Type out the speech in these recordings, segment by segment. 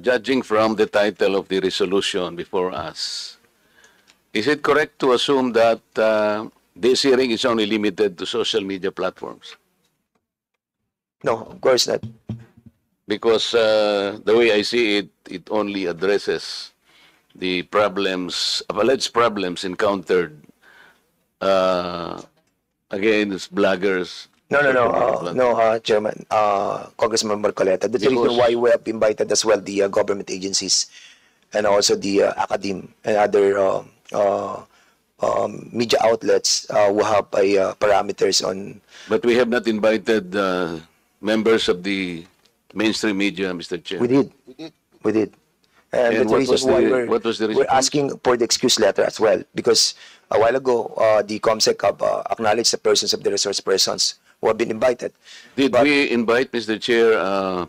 judging from the title of the resolution before us, is it correct to assume that this hearing is only limited to social media platforms? No, of course not. Because the way I see it, it only addresses the problems, alleged problems encountered against bloggers. Chairman, Congressman Marcoleta. That's the reason why we have invited as well the government agencies and also the academe and other media outlets who have parameters on. But we have not invited members of the mainstream media, Mr. Chair. We did. And that's the reason why we're asking for the excuse letter as well, because a while ago, the COMSEC have acknowledged the persons of the resource persons who have been invited. Did we invite, Mr. Chair,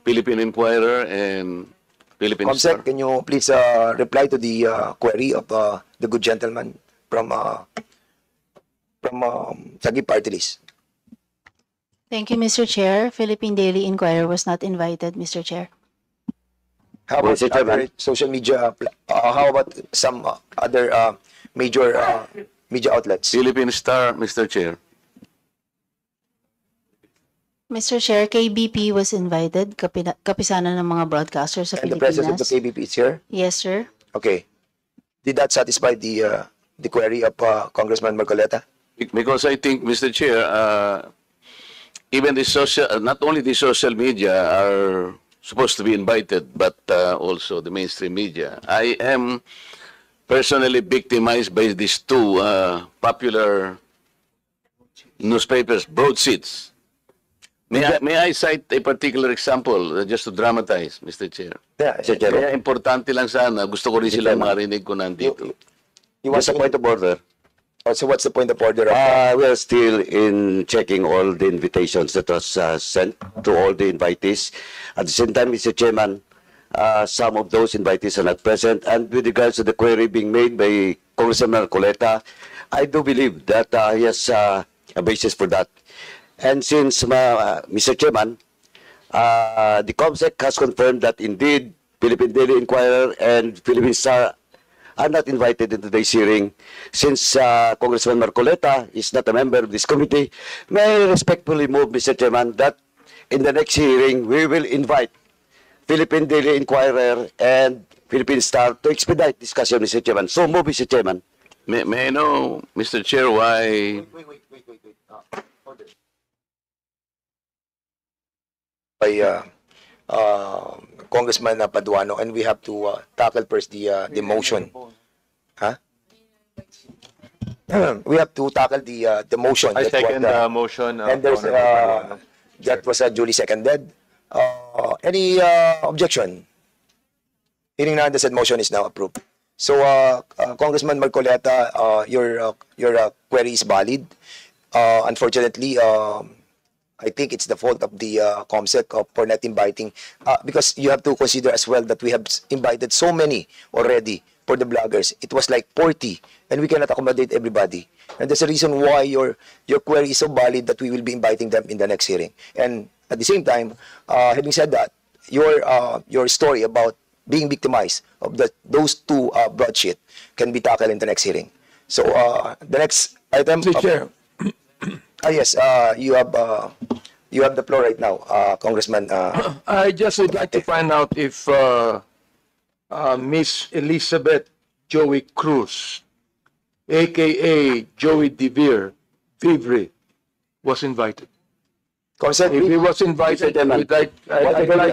Philippine Inquirer and Philippine Star? COMSEC, can you please reply to the query of the good gentleman from Sagi Party List? Thank you, Mr. Chair. Philippine Daily Inquirer was not invited, Mr. Chair. How about other social media? How about some other major media outlets? Philippine Star, Mr. Chair. Mr. Chair, KBP was invited, kapisanan ng mga broadcasters sa And the Pilipinas. president of the KBP is here? Yes, sir. Okay. Did that satisfy the query of Congressman Marcoleta? Because I think, Mr. Chair, even the not only the social media are supposed to be invited, but also the mainstream media. I am personally victimized by these two popular newspapers, broadsheets. May I cite a particular example just to dramatize, Mr. Chair? Yeah, Mr. Chair. Kaya importante lang sana. Gusto ko rin silang marinig ko nandito. What's the point of order? So what's the point of order? We are still in checking all the invitations that was sent to all the invitees. At the same time, Mr. Chairman, some of those invitees are not present. And with regards to the query being made by Congressman Marcoleta, I do believe that he has a basis for that. And since, Mr. Chairman, the COMSEC has confirmed that indeed Philippine Daily Inquirer and Philippine Star are not invited into today's hearing. Since Congressman Marcoleta is not a member of this committee, may I respectfully move, Mr. Chairman, that in the next hearing, we will invite Philippine Daily Inquirer and Philippine Star to expedite discussion, Mr. Chairman. So move, Mr. Chairman. May I know, Mr. Chair, why... By Congressman Paduano, and we have to tackle first the motion. Huh? We have to tackle the motion. I second the motion. And there's that was duly seconded. Any objection? Hearing none, the said motion is now approved. So, Congressman Marcoleta, your query is valid. Unfortunately, I think it's the fault of the COMSEC for not inviting, because you have to consider as well that we have invited so many already for the bloggers. It was like 40, and we cannot accommodate everybody. And that's the reason why your query is so valid that we will be inviting them in the next hearing. And at the same time, having said that, your story about being victimized of those two broadsheet can be tackled in the next hearing. So the next item. Mr. Chair. Yes, you have the floor right now, Congressman. I just would like to find out if Miss Elizabeth Joey Cruz, aka Joey Vivre, was invited. Consent, if he was invited, I'd like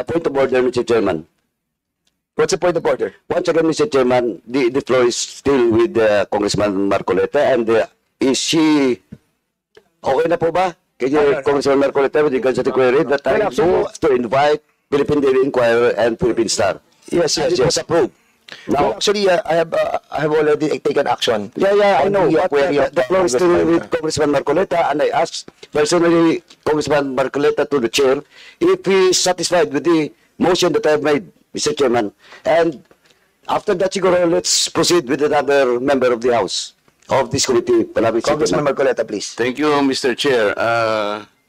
a point of order, Mr. Chairman. What's the point of order? Once again, Mr. Chairman, the floor is still with Congressman Marcoleta, and is she okay na po ba? Kaya Congressman Marcoleta with regards to the query that I move to invite Philippine Daily Inquirer and Philippine Star. Yes, it was approved. Now, actually, I have already taken action. I know. The floor is still with Congressman Marcoleta, and I asked personally Congressman Marcoleta to the chair if he is satisfied with the motion that I have made, Mr. Chairman. And after that, siguro, let's proceed with another member of the House of this committee. Congressman Marcoleta, please. Thank you, Mr. Chair.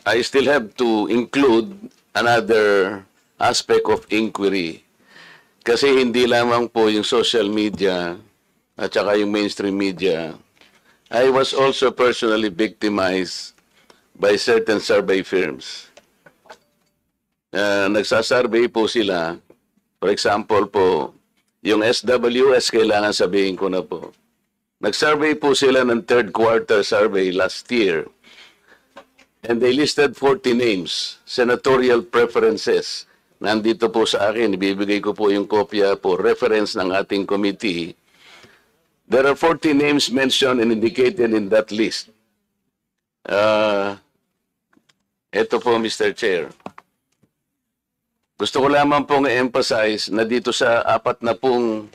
I still have to include another aspect of inquiry. Kasi hindi lamang po yung social media at saka yung mainstream media. I was also personally victimized by certain survey firms. Nagsasurvey po sila. For example po, yung SWS, kailangan sabihin ko na po. Nag-survey po sila ng third quarter survey last year. And they listed 40 names, senatorial preferences. Nandito po sa akin, ibibigay ko po yung kopya po, reference ng ating committee. There are 40 names mentioned and indicated in that list. Ito po, Mr. Chair. Gusto ko lamang pong emphasize na dito sa 4 na pong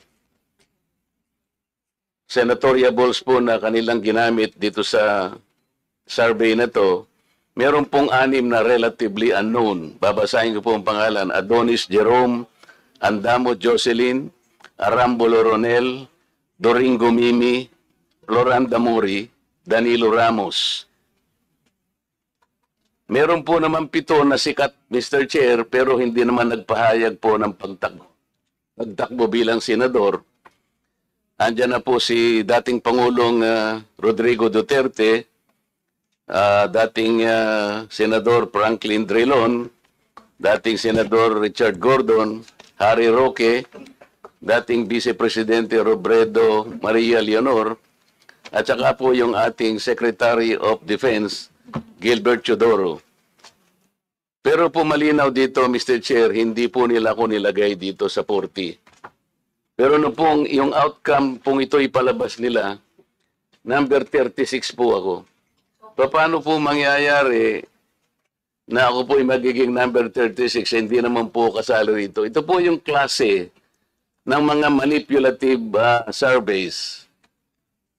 senatoriables po na kanilang ginamit dito sa survey na to, meron pong 6 na relatively unknown. Babasahin ko po ang pangalan. Adonis Jerome, Andamo Jocelyn, Arambulo Ronel, Doringo Mimi, Floranda Mori, Danilo Ramos. Meron po naman 7 na sikat, Mr. Chair, pero hindi naman nagpahayag po ng pagtakbo bilang senador. Andiyan na po si dating Pangulong Rodrigo Duterte, dating Senador Franklin Drilon, dating Senador Richard Gordon, Harry Roque, dating Vice Presidente Robredo Maria Leonor, at saka po yung ating Secretary of Defense, Gilbert Chodoro. Pero po malinaw dito, Mr. Chair, hindi po nila ako nilagay dito sa 40. Pero no pong yung outcome pong ito ipalabas nila, number 36 po ako. Paano po mangyayari na ako po ay magiging number 36, hindi naman po kasali rito? Ito po yung klase ng mga manipulative surveys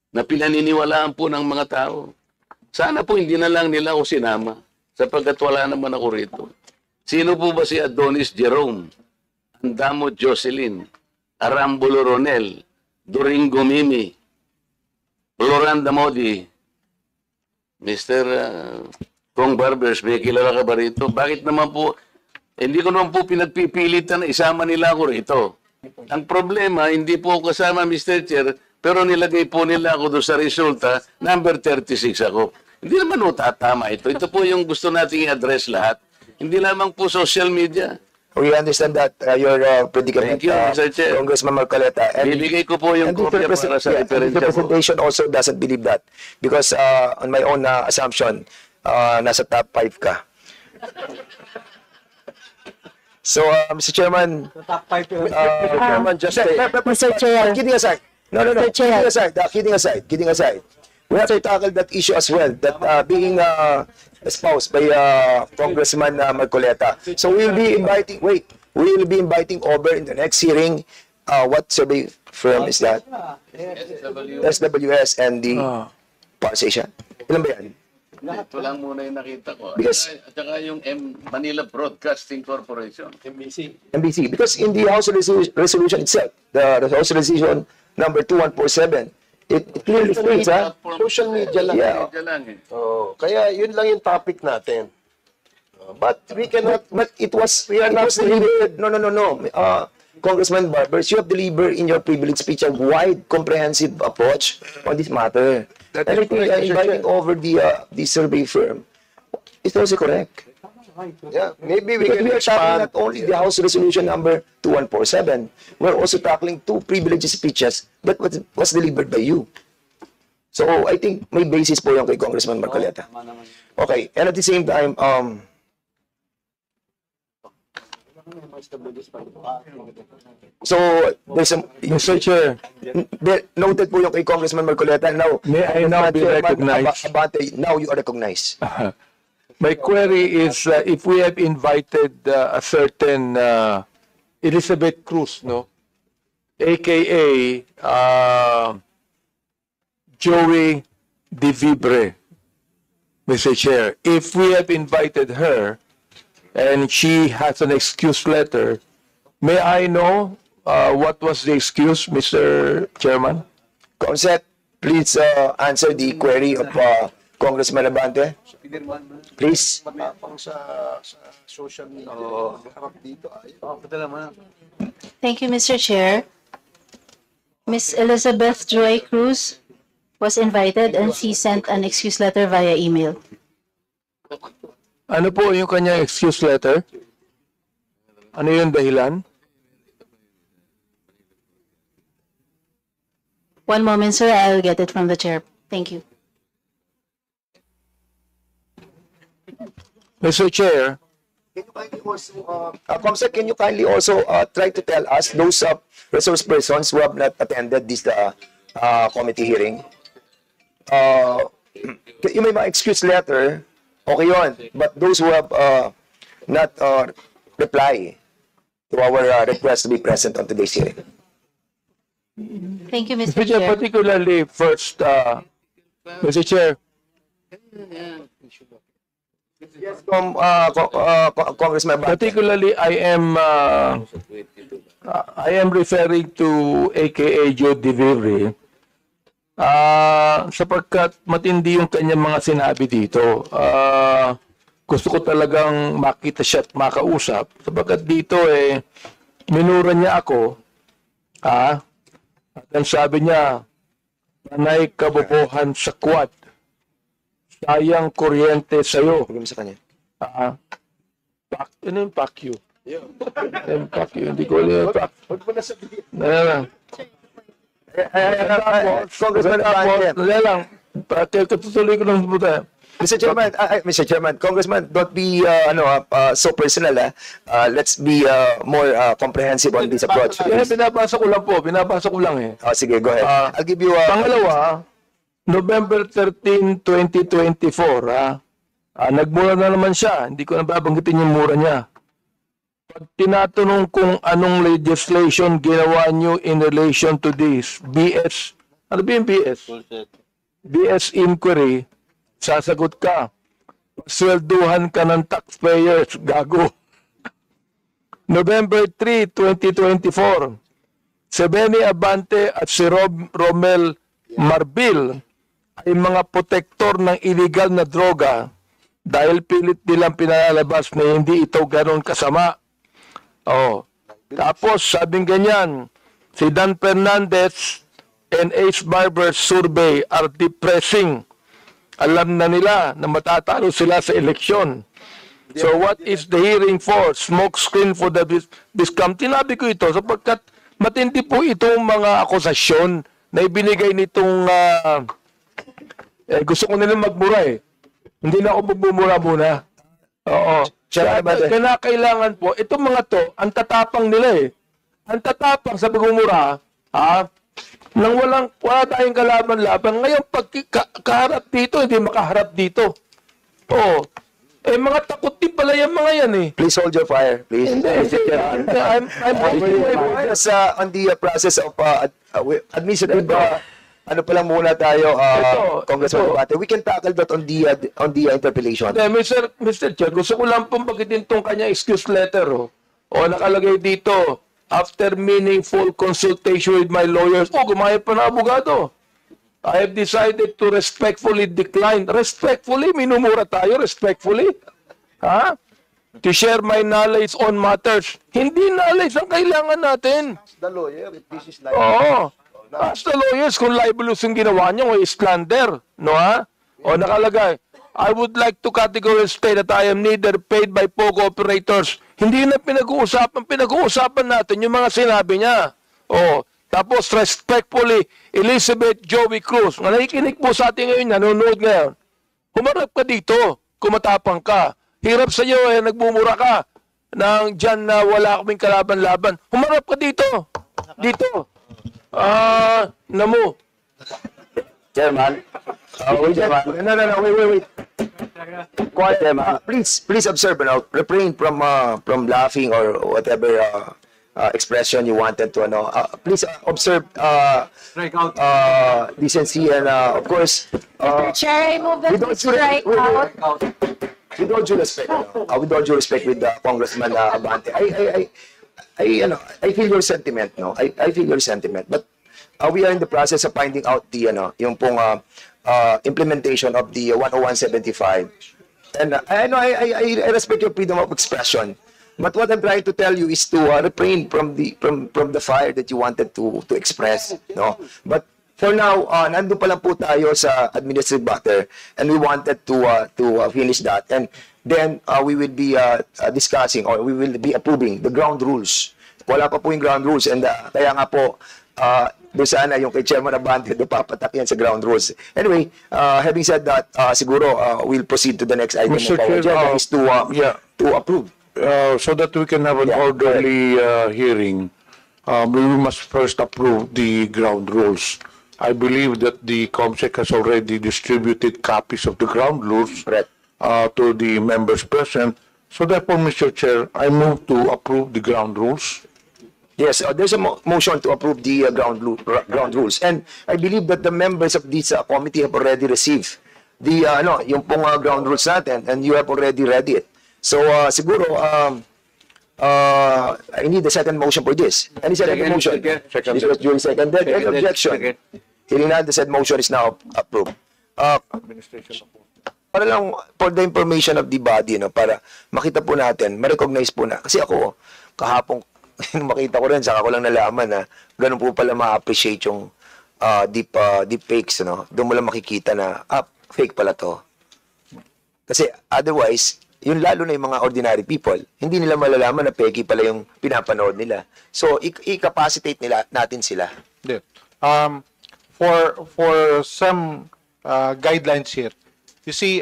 na pinaniniwalaan po ng mga tao. Sana po hindi na lang nila ako sinama sapagkat wala naman ako rito. Sino po ba si Adonis Jerome, Andamo Jocelyn, Arambulo Ronel, Doringo Mimi, Floranda Modi, Mr. Kong Barbers, may kilala ka ba rito? Bakit naman po, hindi ko naman po pinagpipilitan na isama nila ako rito. Ang problema, hindi po ako kasama, Mr. Chair, pero nilagay po nila ako doon sa resulta, number 36 ako. Hindi naman po tatama ito. Ito po yung gusto nating i-address lahat. Hindi lamang po social media. We understand that your predicament, Thank you, Mr. Chair. Congressman Marcoleta. And Bibigay ko po yung and the kopya para sa the referensya po. representation also doesn't believe that. Because on my own assumption, nasa top 5 ka. So, Mr. Chairman, Chairman, just Mr. Chair. kidding aside. No. Mr. Chair. Kidding aside. We have to tackle that issue as well, that being espoused by Congressman Marcoleta. So we will be inviting over in the next hearing, what survey firm is that? SWS and the Pars Asia. Ilan ba yan? Ito lang muna yung nakita ko. Because- At saka yung Manila Broadcasting Corporation. NBC. Because in the House resolution itself, the House resolution number 2147, it clearly states, social media lang. Yeah. Medyo lang eh. Oh, kaya yun lang yung topic natin. But we cannot, but it was, we are it not was delivered. No. Congressman Barbers, you have delivered in your privilege speech a wide, comprehensive approach on this matter. That And is I think correct, Mr. inviting Chair. over the survey firm is also correct. yeah, maybe we Because can we are tackling expand. not only the House Resolution number 2147, we're also tackling 2 privileged speeches that was delivered by you. So I think may basis po yung kay Congressman Marcoleta. Okay, and at the same time, so there's a, Mr. Chair, noted po yung kay Congressman Marcoleta. Now, May I now be Chairman recognized? Abante, now you are recognized. my query is if we have invited a certain Elizabeth Cruz, no, aka Joey DeVibre, Mr. Chair, if we have invited her and she has an excuse letter, may I know what was the excuse, Mr. Chairman? Consent, please answer the query of Congressman Abante. Please. Sa social media. Harap dito. Thank you, Mr. Chair. Miss Elizabeth Joy Cruz was invited and she sent an excuse letter via email. Ano po yung kanyang excuse letter? Ano yung dahilan? One moment, sir. I'll get it from the chair. Thank you. Mr. Chair, Can you kindly also, Comsec, can you kindly also try to tell us those resource persons who have not attended this committee hearing? Yung may mga excuse letter, okay yun. But those who have not reply to our request to be present on today's hearing. Thank you, Mr. Mr. Chair, Chair. particularly first, Mr. Chair, Congressman Abante. particularly I am referring to AKA Joe DeVivre sapagkat matindi yung kanyang mga sinabi dito. Gusto ko talagang makita siya at makausap sapagkat dito minura niya ako at ang sabi niya, panay kabobohan sa quad. Sayang kuryente sa'yo. Bigyan mo sa kanya. Ano yung pack you? Yung pack you. Hindi ko alam yung pack. Huwag mo na sabihin. Congressman Abante. Dali lang. Katutuloy ko lang buta. Mr. Chairman, Congressman, don't be so personal. Let's be more comprehensive on this approach. Kaya binabasa ko lang po. Binabasa ko lang eh. Sige, go ahead. I'll give you Pangalawa, November 13, 2024, nagmura na naman siya. Hindi ko na babanggitin yung mura niya. Pag tinatanong kung anong legislation ginawa niyo in relation to this, BS, ano ba yung BS? BS inquiry, sasagot ka. Swelduhan ka ng taxpayers, gago. November 3, 2024, si Benny Abante at si Romel Marbil ay mga protektor ng illegal na droga dahil pilit nilang pinalalabas na hindi ito ganoon kasama. Tapos sabing ganyan, si Dan Fernandez and Ace Barber's survey are depressing. Alam na nila na matatalo sila sa eleksyon. So what is the hearing for? Smoke screen for the discount. Tinabi ko ito sapagkat matindi po itong mga akusasyon na ibinigay nitong gusto ko nilang magmura eh. Hindi na ako bumura muna. Oo. Kaya kailangan po, itong mga to, ang tatapang nila eh. Ang tatapang sa pagmumura, nang wala tayong kalaban-laban. Ngayon, pag kaharap dito, hindi makaharap dito. Oo. Mga takot din pala yung mga yan eh. Please hold your fire, please. I'm on the process of administrative, ano pa lang muna tayo, Congressman Abante. We can tackle that on the interpellation. Mr. Chair, gusto ko lang pong bagitin tong kanya excuse letter. Nakalagay dito, after meaningful consultation with my lawyers, gumaya pa na abogado. I have decided to respectfully decline. Respectfully? Minumura tayo, respectfully? To share my knowledge on matters. Hindi knowledge ang kailangan natin. The lawyer, if this is like... Oo. Ask the lawyers kung libelous yung ginawa niyo o slander. No, nakalagay, I would like to categorically state that I am neither paid by POGO operators. Hindi na pinag-uusapan. Pinag-uusapan natin yung mga sinabi niya. Tapos respectfully, Elizabeth Joey Cruz, na nakikinig po sa atin ngayon, nanonood ngayon, humarap ka dito, kumatapang ka. Hirap sa iyo, nagbumura ka, nang dyan na wala kaming kalaban-laban. Humarap ka dito. Dito. Namo. Chairman. No, wait. Quiet, please observe, refrain from laughing or whatever expression you wanted to, please observe decency and, of course, Chair, I move that we strike out. with all due respect, with Congressman Abante, I feel your sentiment, I feel your sentiment, but we are in the process of finding out the, yung pong implementation of the 10175, and I respect your freedom of expression. But what I'm trying to tell you is to refrain from the fire that you wanted to express, no? But for now, nandun pa lang po tayo sa administrative matter, and we wanted to finish that, and then we will be discussing, or we will be approving the ground rules. Wala pa po yung ground rules, and kaya nga po doon sana yung kay Chairman Abante do papatak yan sa ground rules. Anyway, having said that, siguro we'll proceed to the next item Mr. of our Chair, agenda is to approve. So that we can have an Yeah, orderly hearing, we must first approve the ground rules. I believe that the COMSEC has already distributed copies of the ground rules Correct. to the members present. So therefore, Mr. Chair, I move to approve the ground rules. Yes, there's a motion to approve the ground rules, and I believe that the members of this committee have already received the yung pong ground rules natin, and you have already read it. So siguro I need a second motion for this. Any second motion? Second. This was duly seconded. Any Seconded. objection? Second. Hearing none, the said motion is now approved. Para lang for the information of the body, no, para makita po natin, ma-recognize po na. Kasi ako, kahapon, nung makita ko rin, saka ko lang nalaman na ganun po pala ma-appreciate yung deep fakes, no? Doon mo lang makikita na, fake pala to. Kasi otherwise, yun lalo na yung mga ordinary people, hindi nila malalaman na fake pala yung pinapanood nila. So, i-capacitate natin sila. Yeah. For some guidelines here, you see,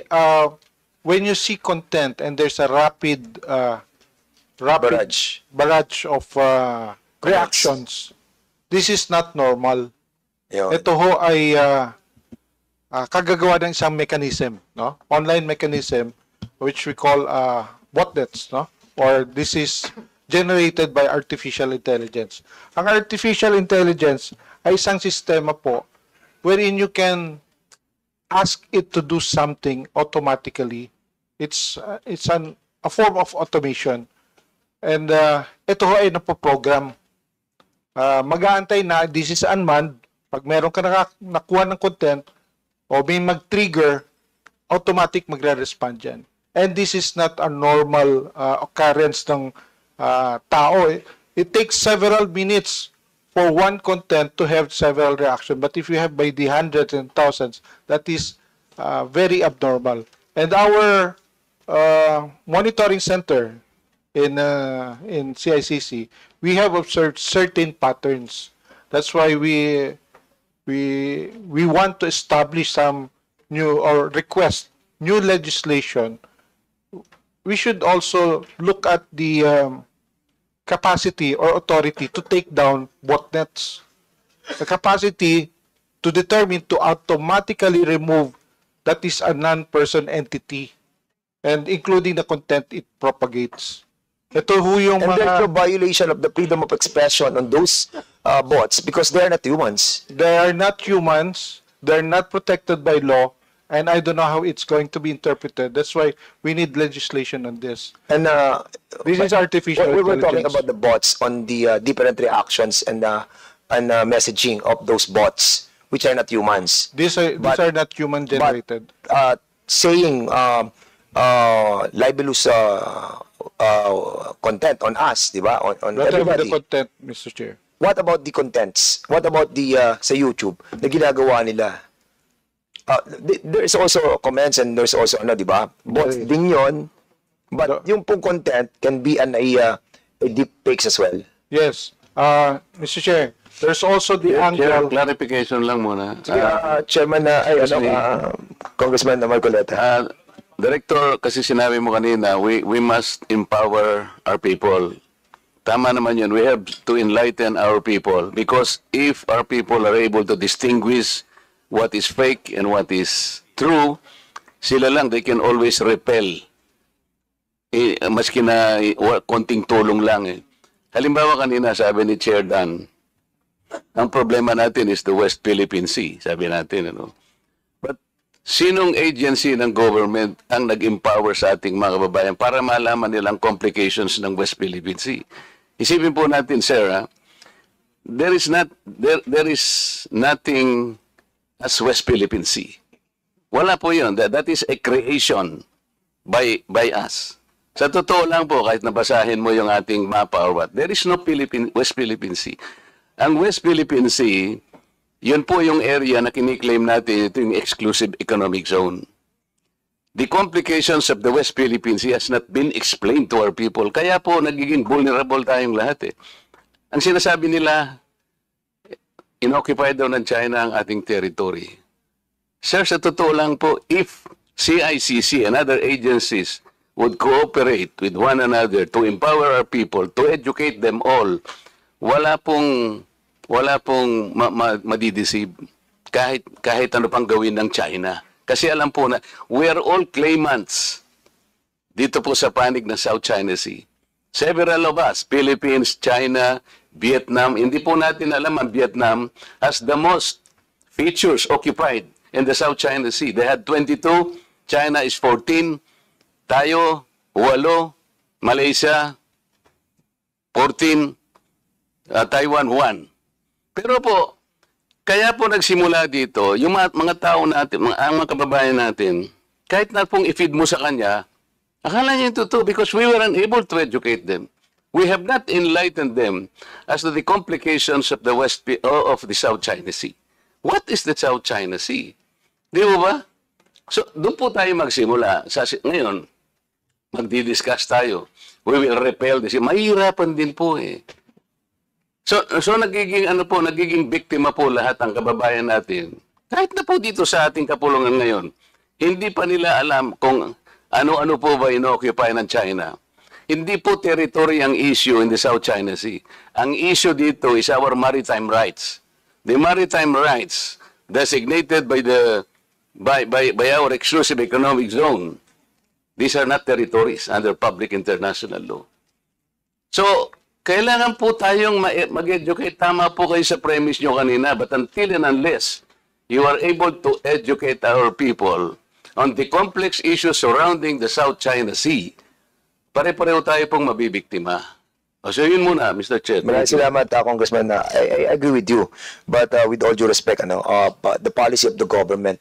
when you see content and there's a rapid barrage of reactions, this is not normal. Yun. Ito ho ay kagagawa ng isang mechanism, no? Online mechanism, which we call botnets, no? Or this is generated by artificial intelligence. Ang artificial intelligence ay isang sistema po wherein you can ask it to do something automatically. It's a form of automation. And ito ho ay napoprogram. Mag-aantay na this is unmanned. Pag meron ka nakuha ng content o may mag-trigger, automatic magre-respond dyan. And this is not a normal occurrence ng tao. It takes several minutes for one content to have several reactions. But if you have by the hundreds and thousands, that is very abnormal. And our monitoring center in CICC, we have observed certain patterns. That's why we want to establish some new or request new legislation. We should also look at the capacity or authority to take down botnets. The capacity to determine to automatically remove that is a non-person entity and including the content it propagates. Ito ho yung And there's no mga... violation of the freedom of expression on those bots because they're not humans. They are not humans. They're not protected by law. And I don't know how it's going to be interpreted. That's why we need legislation on this. And This is artificial we were talking intelligence. about the bots on the different reactions and messaging of those bots, which are not humans. These are not human generated. Saying libelous content on us, di ba? On What about everybody. the content, Mr. Chair? What about the contents? What about the sa YouTube na ginagawa nila? There's also comments and there's also di ba? Bots din yun. But yung pong content can be a deep fakes as well. Yes. Mr. Chair, there's also the Chair, angle. clarification lang muna. Chairman Congressman Marcoleta. Director, kasi sinabi mo kanina, we must empower our people. Tama naman yun. We have to enlighten our people because if our people are able to distinguish what is fake and what is true, sila lang, they can always repel. Maski na konting tulong lang eh. Halimbawa kanina, sabi ni Chair Dan, ang problema natin is the West Philippine Sea, sabi natin. Ano? But sinong agency ng government ang nag-empower sa ating mga kababayan para malaman nilang complications ng West Philippine Sea? Isipin po natin, sir, there is nothing as West Philippine Sea. Wala po yun. That is a creation by us. Sa totoo lang po, kahit nabasahin mo yung ating mapa or what, there is no West Philippine Sea. Ang West Philippine Sea, yun po yung area na kiniklaim natin, ito yung exclusive economic zone. The complications of the West Philippine Sea has not been explained to our people. Kaya po, nagiging vulnerable tayong lahat eh. Ang sinasabi nila, inoccupy daw ng China ang ating territory. Sir, sa totoo lang po, if CICC and other agencies would cooperate with one another to empower our people, to educate them all, wala pong madideceive kahit ano pang gawin ng China. Kasi alam po na, we are all claimants dito po sa panig ng South China Sea. Several of us, Philippines, China, Vietnam, hindi po natin alam ang Vietnam has the most features occupied in the South China Sea. They had 22, China is 14, tayo, 8, Malaysia, 14, Taiwan, 1. Pero po, kaya po nagsimula dito, yung mga tao natin, ang mga kababayan natin, kahit na pong i-feed mo sa kanya, akala niya yung totoo because we were unable to educate them. We have not enlightened them as to the complications of the South China Sea. What is the South China Sea? Di ba? So, doon po tayo magsimula. Ngayon, magdi-discuss tayo. We will repel this. Mahirapan din po eh. So nagiging biktima po lahat ang kababayan natin. Kahit na po dito sa ating kapulungan ngayon, hindi pa nila alam kung ano-ano po ba ino-occupy ng China. Hindi po territory ang issue in the South China Sea. Ang issue dito is our maritime rights. The maritime rights designated by our exclusive economic zone. These are not territories under public international law. So, kailangan po tayong mag-educate. Tama po kayo sa premise nyo kanina, but until and unless you are able to educate our people on the complex issues surrounding the South China Sea, pare-pareho tayo pong mabibiktima. So yun muna, Mr. Chair. Maraming salamat, Congressman. I agree with you. But with all due respect, the policy of the government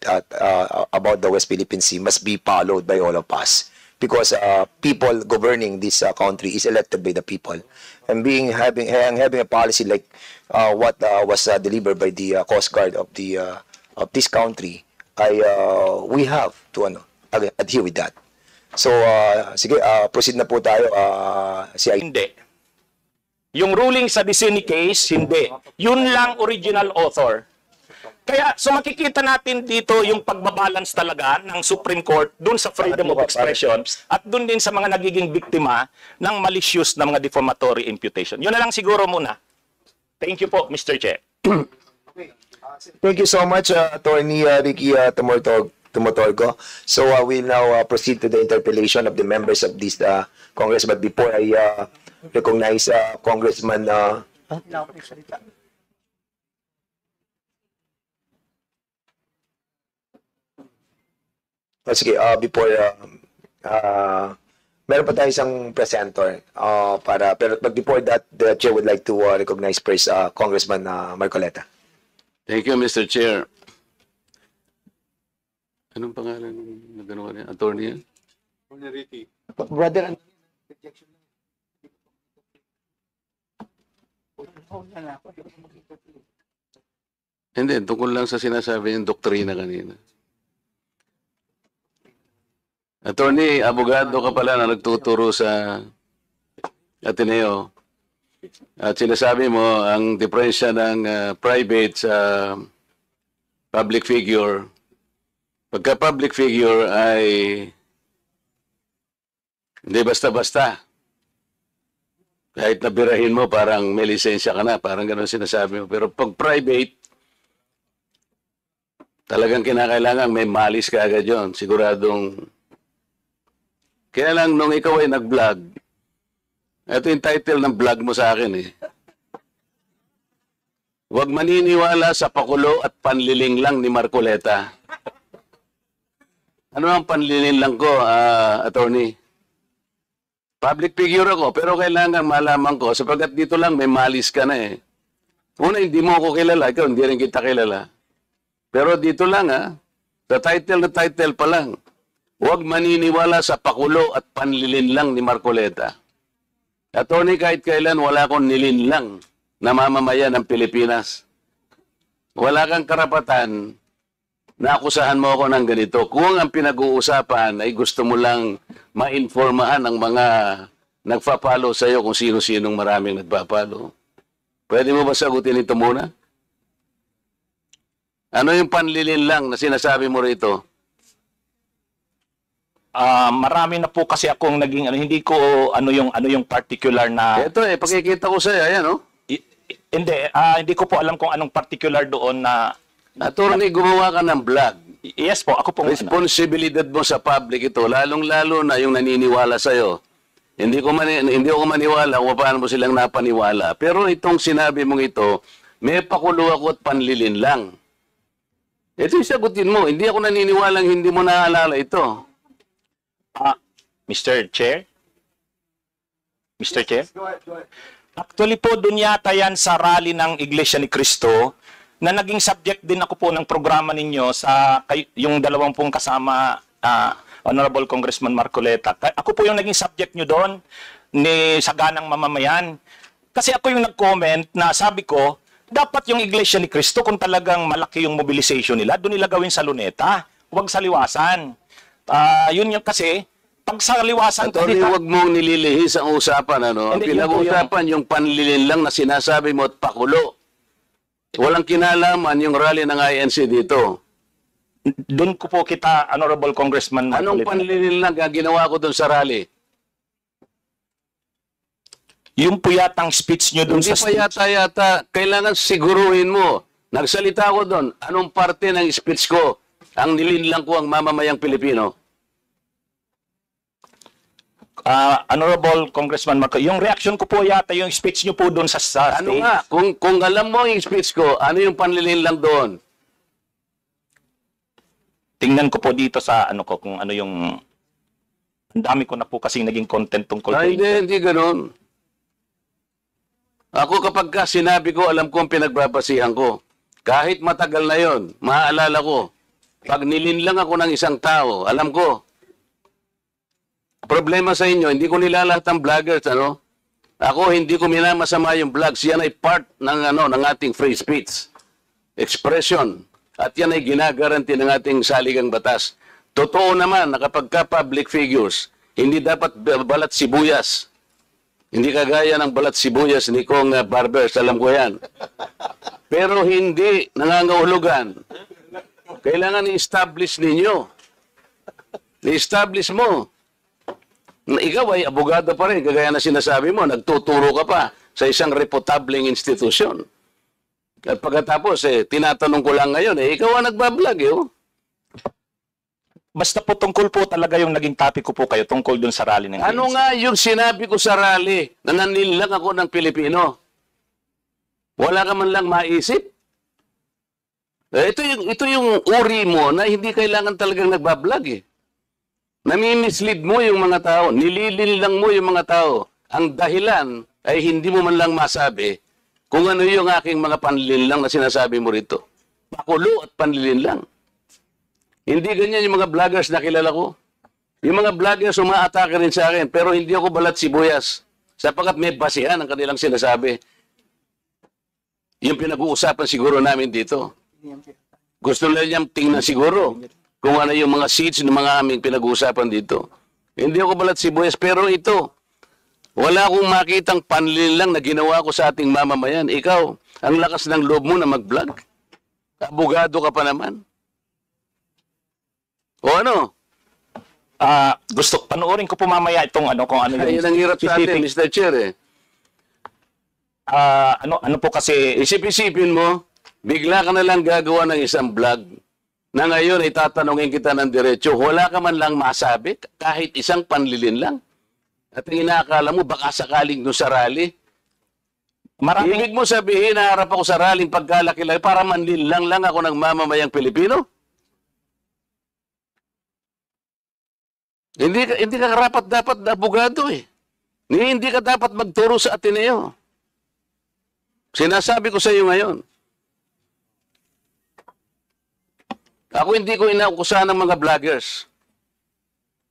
about the West Philippine Sea must be followed by all of us. Because people governing this country is elected by the people. And having a policy like what was delivered by the Coast Guard of this country, we have to adhere with that. So, sige, proceed na po tayo. Hindi. Yung ruling sa Dicini case, hindi. Yun lang original author. Kaya, so makikita natin dito yung pagbabalance talaga ng Supreme Court dun sa freedom of expression at dun din sa mga nagiging biktima ng malicious na mga defamatory imputation. Yun na lang siguro muna. Thank you po, Mr. Chair. Thank you so much, Attorney Ricky Tumotorgo. So we'll now proceed to the interpellation of the members of this Congress. But before I recognize Congressman... Sige, before... meron pa tayo isang presenter. But before that, the Chair would like to recognize first Congressman Marcoleta. Thank you, Mr. Chair. Anong pangalan ng gano'n niya? Attorney yan? Brother, Hindi, tungkol lang sa sinasabi yung doktrina kanina. Attorney, abogado ka pala na nagtuturo sa Ateneo. At sinasabi mo, ang diferensya ng private sa public figure, pagka public figure ay hindi basta-basta. Kahit nabirahin mo, parang may lisensya ka na, parang gano'n sinasabi mo. Pero pag private, talagang kinakailangan may malis ka agad yun. Siguradong... Kaya lang, nung ikaw ay nag-vlog, ito yung title ng vlog mo sa akin eh. Huwag maniniwala sa pakulo at panliling lang ni Marcoleta. Ano ang panliling lang ko, attorney? Public figure ako, pero kailangan malaman ko, sapagkat dito lang may malis ka na eh. Una, hindi mo ako kilala, ikaw hindi rin kita kilala. Pero dito lang the title pa lang. Huwag maniniwala sa pakulo at panlilinlang ni Marcoleta. Attorney, kahit kailan wala akong nilinlang na mamamayan ng Pilipinas. Wala kang karapatan na akusahan mo ako ng ganito. Kung ang pinag-uusapan ay gusto mo lang ma-informahan ang mga nagpa-follow sa iyo kung sino-sinong maraming nagpa-follow. Pwede mo ba sagutin ito muna? Ano yung panlilinlang na sinasabi mo rito? Marami na po kasi akong naging hindi ko ano yung particular na Ito pakikita ko sa iyo, ayan oh. hindi ko po alam kung anong particular doon na Attorney, gumawa ka ng vlog. yes po, ako po Responsibilidad mo sa public ito, lalong-lalo na yung naniniwala sa iyo. Hindi ako maniwala kung paano mo silang napaniwala. Pero itong sinabi mong ito, may pakulo ako at panlilin lang. Ito yung sagutin mo. Hindi ako naniniwalang hindi mo naalala ito. Mr. Chair? Mr. Chair? Actually po, dun yata yan sa rally ng Iglesia ni Cristo na naging subject din ako po ng programa ninyo sa yung 20 kasama Honorable Congressman Marcoleta. Ako po yung naging subject nyo doon ni Saganang Mamamayan. Kasi ako yung nag-comment na sabi ko, dapat yung Iglesia ni Cristo kung talagang malaki yung mobilization nila, doon nila gawin sa Luneta, huwag sa Liwasan. Yun yung kasi, pag sa Liwasan... Attorney, huwag mong nililihis ang usapan. Ano? Ang pinag-uusapan yung panlilin lang na sinasabi mo at pakulo. Walang kinalaman yung rally ng INC dito. Doon ko po kita, Honorable Congressman Anong Marcoleta. panlilin lang ang ginawa ko doon sa rally? Yung po yatang speech nyo doon Hindi sa pa yata, kailangan siguruhin mo. Nagsalita ko doon, anong parte ng speech ko ang nilinlang ko ang mamamayang Pilipino? Honorable Congressman Marcoleta, yung reaction ko po yata yung speech nyo po doon sa Ano stage. nga, kung alam mo yung speech ko, ano yung panlilinlang doon? Tingnan ko po dito sa ano ko kung ano yung ang dami ko na po kasing naging content tungkol kay Hindi ganun. Ako kapag ka sinabi ko, alam ko ang pinagbabasihan ko. Kahit matagal na yon, maaalala ko. Pag nilinlang ako ng isang tao, alam ko. Problema sa inyo, hindi ko nilalat ang vloggers, ano? Ako, hindi ko minamasama yung vlogs. Yan ay part ng, ng ating free speech. Expression. At yan ay ginagaranti ng ating saligang batas. Totoo naman na kapag ka public figures, hindi dapat balat sibuyas. Hindi kagaya ng balat sibuyas ni Kong Barbers, alam ko yan. Pero hindi nangangahulugan. Kailangan i-establish ninyo. I-establish mo. Ikaw ay abogado pa rin, kagaya na sinasabi mo, nagtuturo ka pa sa isang reputableng institusyon. At pagkatapos, tinatanong ko lang ngayon, ikaw ang nagbablog, oh. Basta po tungkol po talaga yung naging topic ko po kayo tungkol dun sa rally ng Ano ANC. nga yung sinabi ko sa rally na nanilang ako ng Pilipino? Wala ka man lang maisip? Ito yung uri mo na hindi kailangan talagang nagbablog eh. Nami-mislead mo yung mga tao, nililin lang mo yung mga tao. Ang dahilan ay hindi mo man lang masabi kung ano yung aking mga panlilinlang na sinasabi mo rito. Pakulo at panlilinlang. Hindi ganyan yung mga vloggers na kilala ko. Yung mga vloggers umaatake rin sa akin, pero hindi ako balat sibuyas. Sapagkat may basihan ang kanilang sinasabi. Yung pinag-uusapan siguro namin dito. Gusto nila niyang tingnan siguro kung ano yung mga seats ng mga aming pinag-uusapan dito. Hindi ako balat sibuyas, pero ito, wala akong makitang panlilang na ginawa ko sa ating mamamayan. Ikaw, ang lakas ng loob mo na mag-vlog. Abogado ka pa naman. O ano? Gusto panoorin ko po mamaya itong kung ano yung Ayun ang hirap sa atin, Mr. Chair eh. ano po kasi Isip-isipin mo, bigla ka na lang gagawa ng isang vlog na ngayon ay tatanungin kita ng diretso, wala ka man lang masabi, kahit isang panlilin lang. At ang inaakala mo, baka sakaling doon sa rally. Ibig mo sabihin, naharap ako sa rallying pagkalaki-laki para manlilang lang ako ng mamamayang Pilipino? Hindi ka karapat dapat na abogado eh. Hindi ka dapat magturo sa Ateneo. Sinasabi ko sa iyo ngayon. Ako hindi ko inaukusahan ng mga vloggers.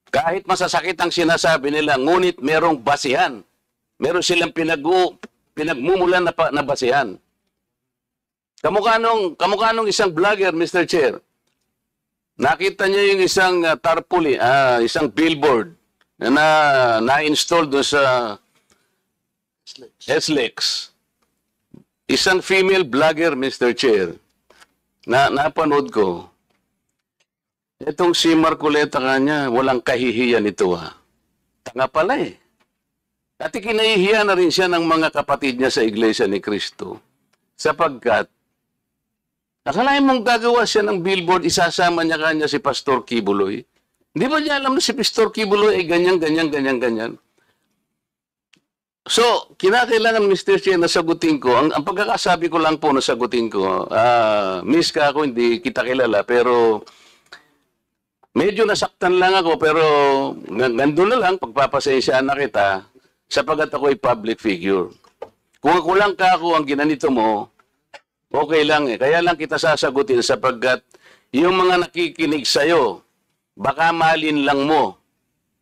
Kahit masasakit ang sinasabi nila, ngunit merong basihan. Meron silang pinagmumulan na basihan. Kamukha nung isang vlogger, Mr. Chair. Nakita niya yung isang tarpaulin, isang billboard na-install doon sa SLEX. Isang female vlogger, Mr. Chair, na napanood ko. Itong si Marcoleta kanya, walang kahihiyan ito Tanga pala At ikinahihiya na rin siya ng mga kapatid niya sa Iglesia ni Cristo. Sapagkat, akalain mong gagawa siya ng billboard, isasama niya kanya si Pastor Kibuloy. Hindi ba niya alam na si Pastor Kibuloy ay ganyan. So, kinakailangan, Mr. Chair, na sagutin ko. Ang pagkakasabi ko lang po na sagutin ko, miss ka ako, hindi kita kilala, pero medyo nasaktan lang ako, pero nandun na lang, pagpapasensyaan na kita, sapagat ako ay public figure. Kung ako lang ka ako ang ginanito mo, okay lang Kaya lang kita sasagutin sapagkat yung mga nakikinig sa'yo, baka malin lang mo.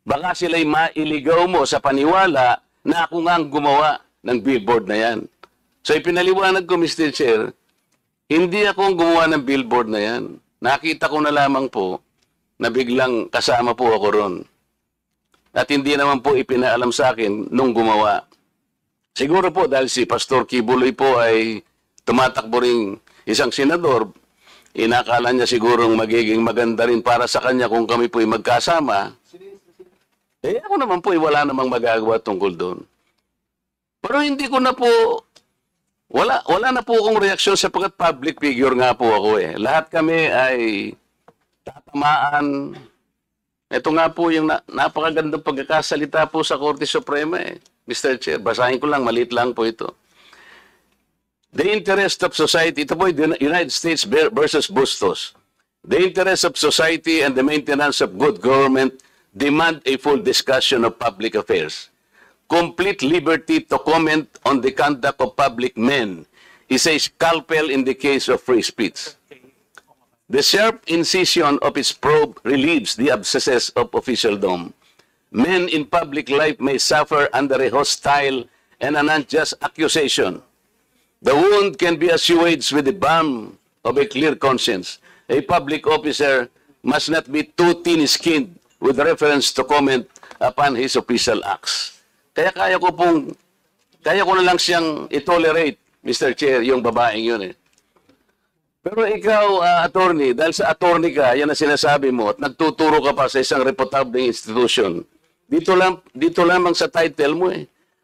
Baka sila'y mailigaw mo sa paniwala na ako nga ang gumawa ng billboard na yan. So ipinaliwanag ko, Mr. Chair, hindi ako ang gumawa ng billboard na yan. Nakita ko na lamang po na biglang kasama po ako ron. At hindi naman po ipinaalam sa akin nung gumawa. Siguro po dahil si Pastor Kibuloy po ay tumatakbo ring isang senador, inakala niya sigurong magiging maganda rin para sa kanya kung kami po ay magkasama. Ako naman po ay wala namang magagawa tungkol doon. Pero hindi ko na po, wala na po akong reaksyon sapagkat public figure nga po ako Lahat kami ay tatamaan. Ito nga po yung napakagandang pagkakasalita po sa Korte Suprema Mr. Chair, basahin ko lang, maliit lang po ito. The interest of society, ito po yung United States versus Bustos. The interest of society and the maintenance of good government demand a full discussion of public affairs. Complete liberty to comment on the conduct of public men is a scalpel in the case of free speech. The sharp incision of its probe relieves the abscesses of officialdom. Men in public life may suffer under a hostile and an unjust accusation. The wound can be assuaged with the balm of a clear conscience. A public officer must not be too thin-skinned with reference to comment upon his official acts. Kaya kaya ko na lang siyang i-tolerate, Mr. Chair, yung babaeng yun Pero ikaw, attorney, dahil sa attorney ka, yan ang sinasabi mo, at nagtuturo ka pa sa isang reputable institution, dito lamang sa title mo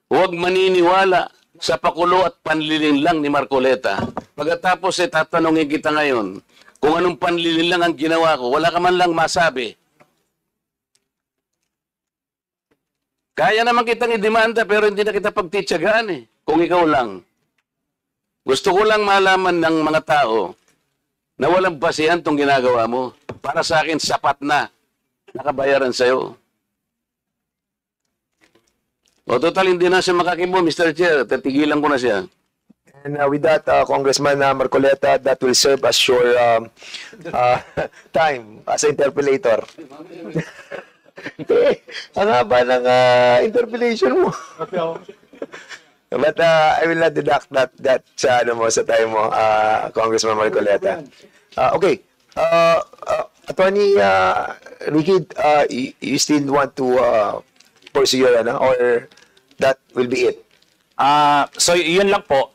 Huwag maniniwala sa pakulo at panlilin lang ni Marcoleta. Pagkatapos tatanungin kita ngayon, kung anong panlilin lang ang ginawa ko, wala ka man lang masabi. Kaya naman kitang idemanda pero hindi na kita pagtitsagaan kung ikaw lang. Gusto ko lang malaman ng mga tao na walang basihan itong ginagawa mo. Para sa akin, sapat na nakabayaran sa'yo. O total, hindi na siya makakimbo, Mr. Chair. Tatigilan ko na siya. And with that, Congressman Marcoleta, that will serve as your time as interpellator. Ang haba ng interpellation mo. But I will not deduct that sa sa time mo, Congressman Marcoleta. Okay. Attorney Ricky, you still want to pursue your or that will be it? So yun lang po.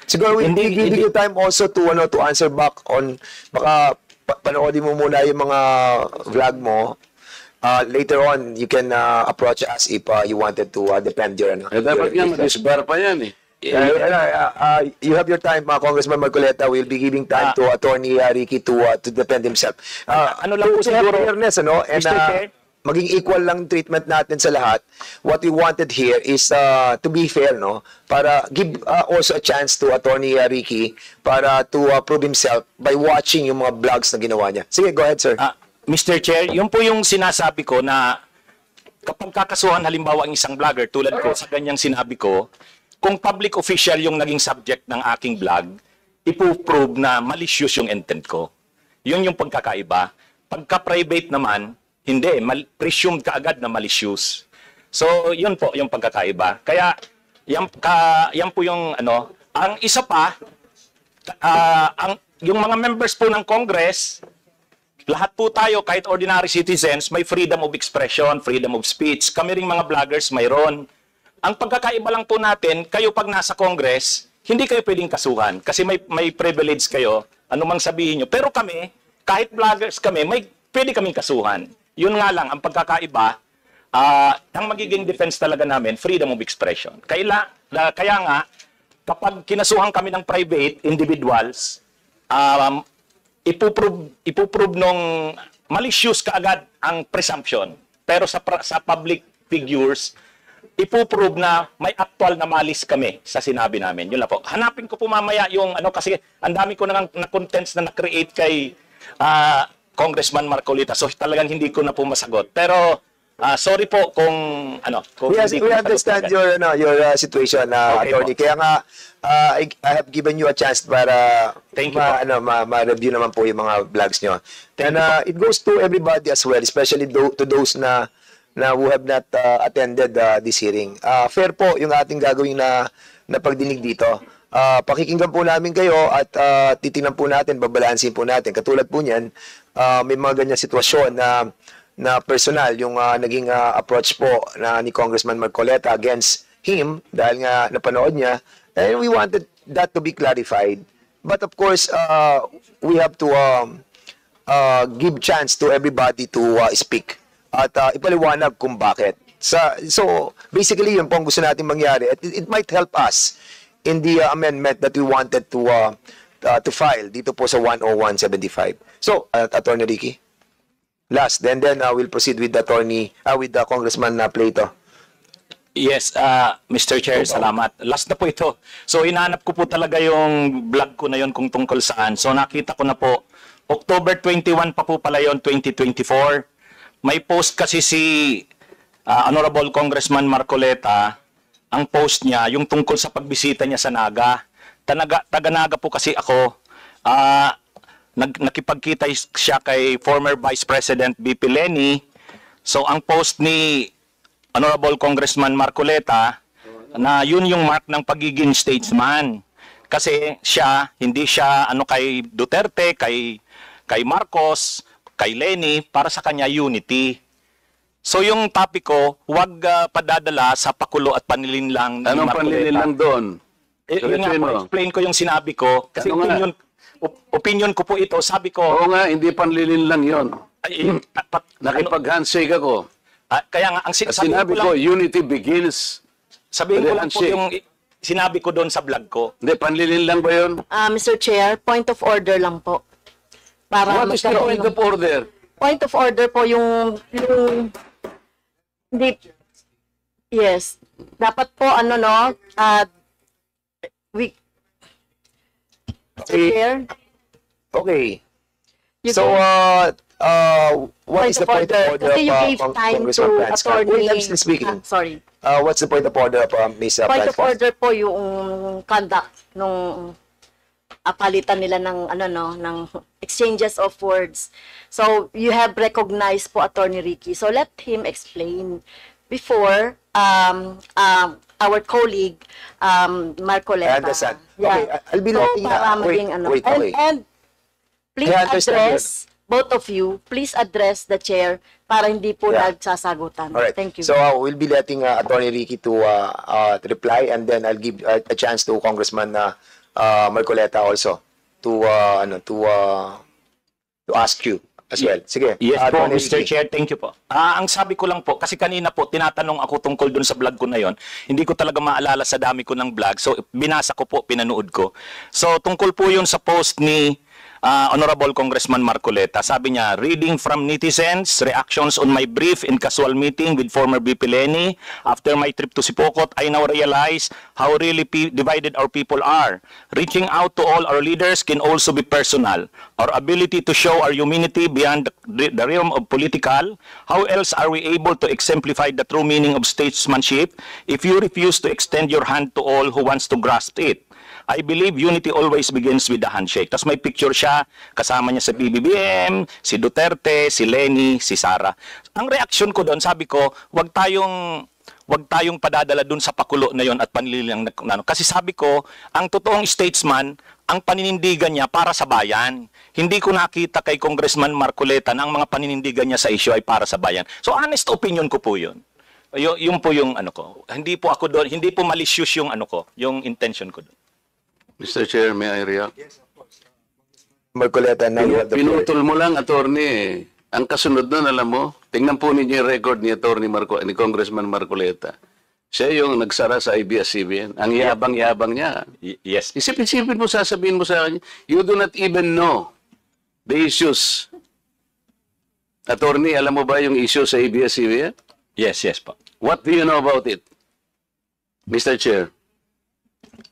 Siguro we give you time also to to answer back on baka panoodin mo muna yung mga vlog mo. Later on, you can approach us if you wanted to defend your dapat nga mag-isbar pa yan you have your time, Congressman Marcoleta. We'll be giving time to Attorney Ricky to defend himself. Ano lang po siguro, fairness, and maging equal lang treatment natin sa lahat. What we wanted here is to be fair, para give also a chance to Attorney Ricky para to prove himself by watching yung mga vlogs na ginawa niya. Sige, go ahead, sir. Mr. Chair, yun po yung sinasabi ko na kapag kakasuhan halimbawa ang isang vlogger tulad ko sa ganyang sinabi ko, kung public official yung naging subject ng aking vlog, ipo-prove na malicious yung intent ko. Yun yung pagkakaiba. Pagka-private naman, Hindi, presumed kaagad na malicious. So, yun po yung pagkakaiba. Kaya, yan po yung ano. Ang isa pa, yung mga members po ng Congress, lahat po tayo, kahit ordinary citizens, may freedom of expression, freedom of speech. Kami ring mga vloggers, mayroon. Ang pagkakaiba lang po natin, kayo pag nasa Congress, hindi kayo pwedeng kasuhan kasi may privilege kayo, anumang sabihin nyo. Pero kami, kahit vloggers kami, pwede kaming kasuhan. Yun nga lang, ang pagkakaiba, ang magiging defense talaga namin, freedom of expression. Kaya nga, kapag kinasuhan kami ng private individuals, ipuprove nung malicious kaagad ang presumption. Pero sa public figures, ipuprove na may actual na malis kami sa sinabi namin. Yun lang po. Hanapin ko po mamaya yung ano kasi ang dami ko na contents na na-create kay Congressman Marcolita. So talagang hindi ko na po masagot. Pero sorry po kung Yes, we understand your situation, Okay attorney. po. Kaya nga I have given you a chance para Thank you po. ma-review naman po yung mga vlogs nyo. And it goes to everybody as well, especially to those na who have not attended this hearing. Fair po yung ating gagawin na pagdinig dito. Pakikinggan po namin kayo at titingnan po natin, babalansin po natin. Katulad po niyan, may mga ganyan sitwasyon na personal yung naging approach po ni Congressman Marcoleta against him dahil nga napanood niya. And we wanted that to be clarified. But of course, we have to give chance to everybody to speak at ipaliwanag kung bakit. So basically, yun po ang gusto natin mangyari. It might help us in the amendment that we wanted to file dito po sa 10175. So, Attorney Ricky, last, then we'll proceed with the Congressman Plato. Yes, Mr. Chair, salamat. Last na po ito. So, hinahanap ko po talaga yung vlog ko na yun kung tungkol saan. So, nakita ko na po, October 21 pa po pala yun, 2024. May post kasi si Honorable Congressman Marcoleta, ang post niya, yung tungkol sa pagbisita niya sa Naga. Taga-Naga po kasi ako. Nakipagkita siya kay former Vice President BP Leni. So, ang post ni Honorable Congressman Marcoleta na yun yung mark ng pagiging statesman. Kasi hindi siya kay Duterte, kay Marcos, kay Leni, para sa kanya unity. So yung topic ko, huwag padadala sa pakulo at panlilinlang ni Anong Marcoleta. panlilinlang doon? Yun nga po, explain ko yung sinabi ko. Kasi opinion ko po ito, sabi ko... Oo nga, hindi panlilinlang yon. Nakipag-handshake ako. Kaya nga, ang Sinabi ko, unity begins. sabihin ko lang po handshake. yung sinabi ko doon sa vlog ko. Hindi, panlilinlang ba yun? Mr. Chair, point of order lang po. Para What is the point of order? Point of order po yung hindi, yes. Dapat po Mr. Chair, Okay. you So, can- what is the point of order Kasi you of gave time Congressman to Franz? attorney. Wait, I'm still speaking. Sorry. What's the point of order of Ms. Point Franz? of order po yung conduct nung palitan nila ng exchanges of words. So you have recognized po Attorney Ricky. So let him explain before our colleague Marcoleta. I understand. Yeah. Okay, I'll be So, letting para maging wait, okay. And please I understand address both of you. Please address the chair para hindi po Yeah. nagsasagutan. All right. Thank you. So we'll be letting Attorney Ricky to reply, and then I'll give a chance to Congressman Marcoleta also to ask you as well. Sige. Yes po, Attorney Mr. Ricky. Chair, thank you po. Ang sabi ko lang po, kasi kanina po, tinatanong ako tungkol dun sa vlog ko na yon. Hindi ko talaga maalala sa dami ko ng vlog. So, binasa ko po, pinanood ko. So, tungkol po yun sa post ni Honorable Congressman Marcoleta. Sabi niya, reading from netizens, reactions on my brief and casual meeting with former VP Leni. After my trip to Sipokot, I now realize how really divided our people are. Reaching out to all our leaders can also be personal. Our ability to show our humanity beyond the realm of political. How else are we able to exemplify the true meaning of statesmanship if you refuse to extend your hand to all who wants to grasp it? I believe unity always begins with the handshake. Tapos may picture siya, kasama niya sa BBBM, si Duterte, si Lenny, si Sara. Ang reaksyon ko doon, sabi ko, wag tayong padadala doon sa pakulo na yon at panlilang kasi sabi ko, ang totoong statesman, ang paninindigan niya para sa bayan. Hindi ko nakita kay Congressman Marcoleta na ang mga paninindigan niya sa issue ay para sa bayan. So honest opinion ko po 'yun. Yung po yung ano ko. Hindi po ako doon, hindi po malicious yung ano ko, yung intention ko doon. Mr. Chair, may I react? Marcoleta, now you have the floor. Pinutol mo lang, attorney. Ang kasunod nun, alam mo, tingnan po ninyo yung record ni ni Congressman Marcoleta. Siya yung nagsara sa ABS-CBN. Ang yabang-yabang niya. Yes. Isip-isipin mo, sasabihin mo sa akin, you do not even know the issues. Attorney, alam mo ba yung issue sa ABS-CBN? Yes po. What do you know about it? Mr. Chair.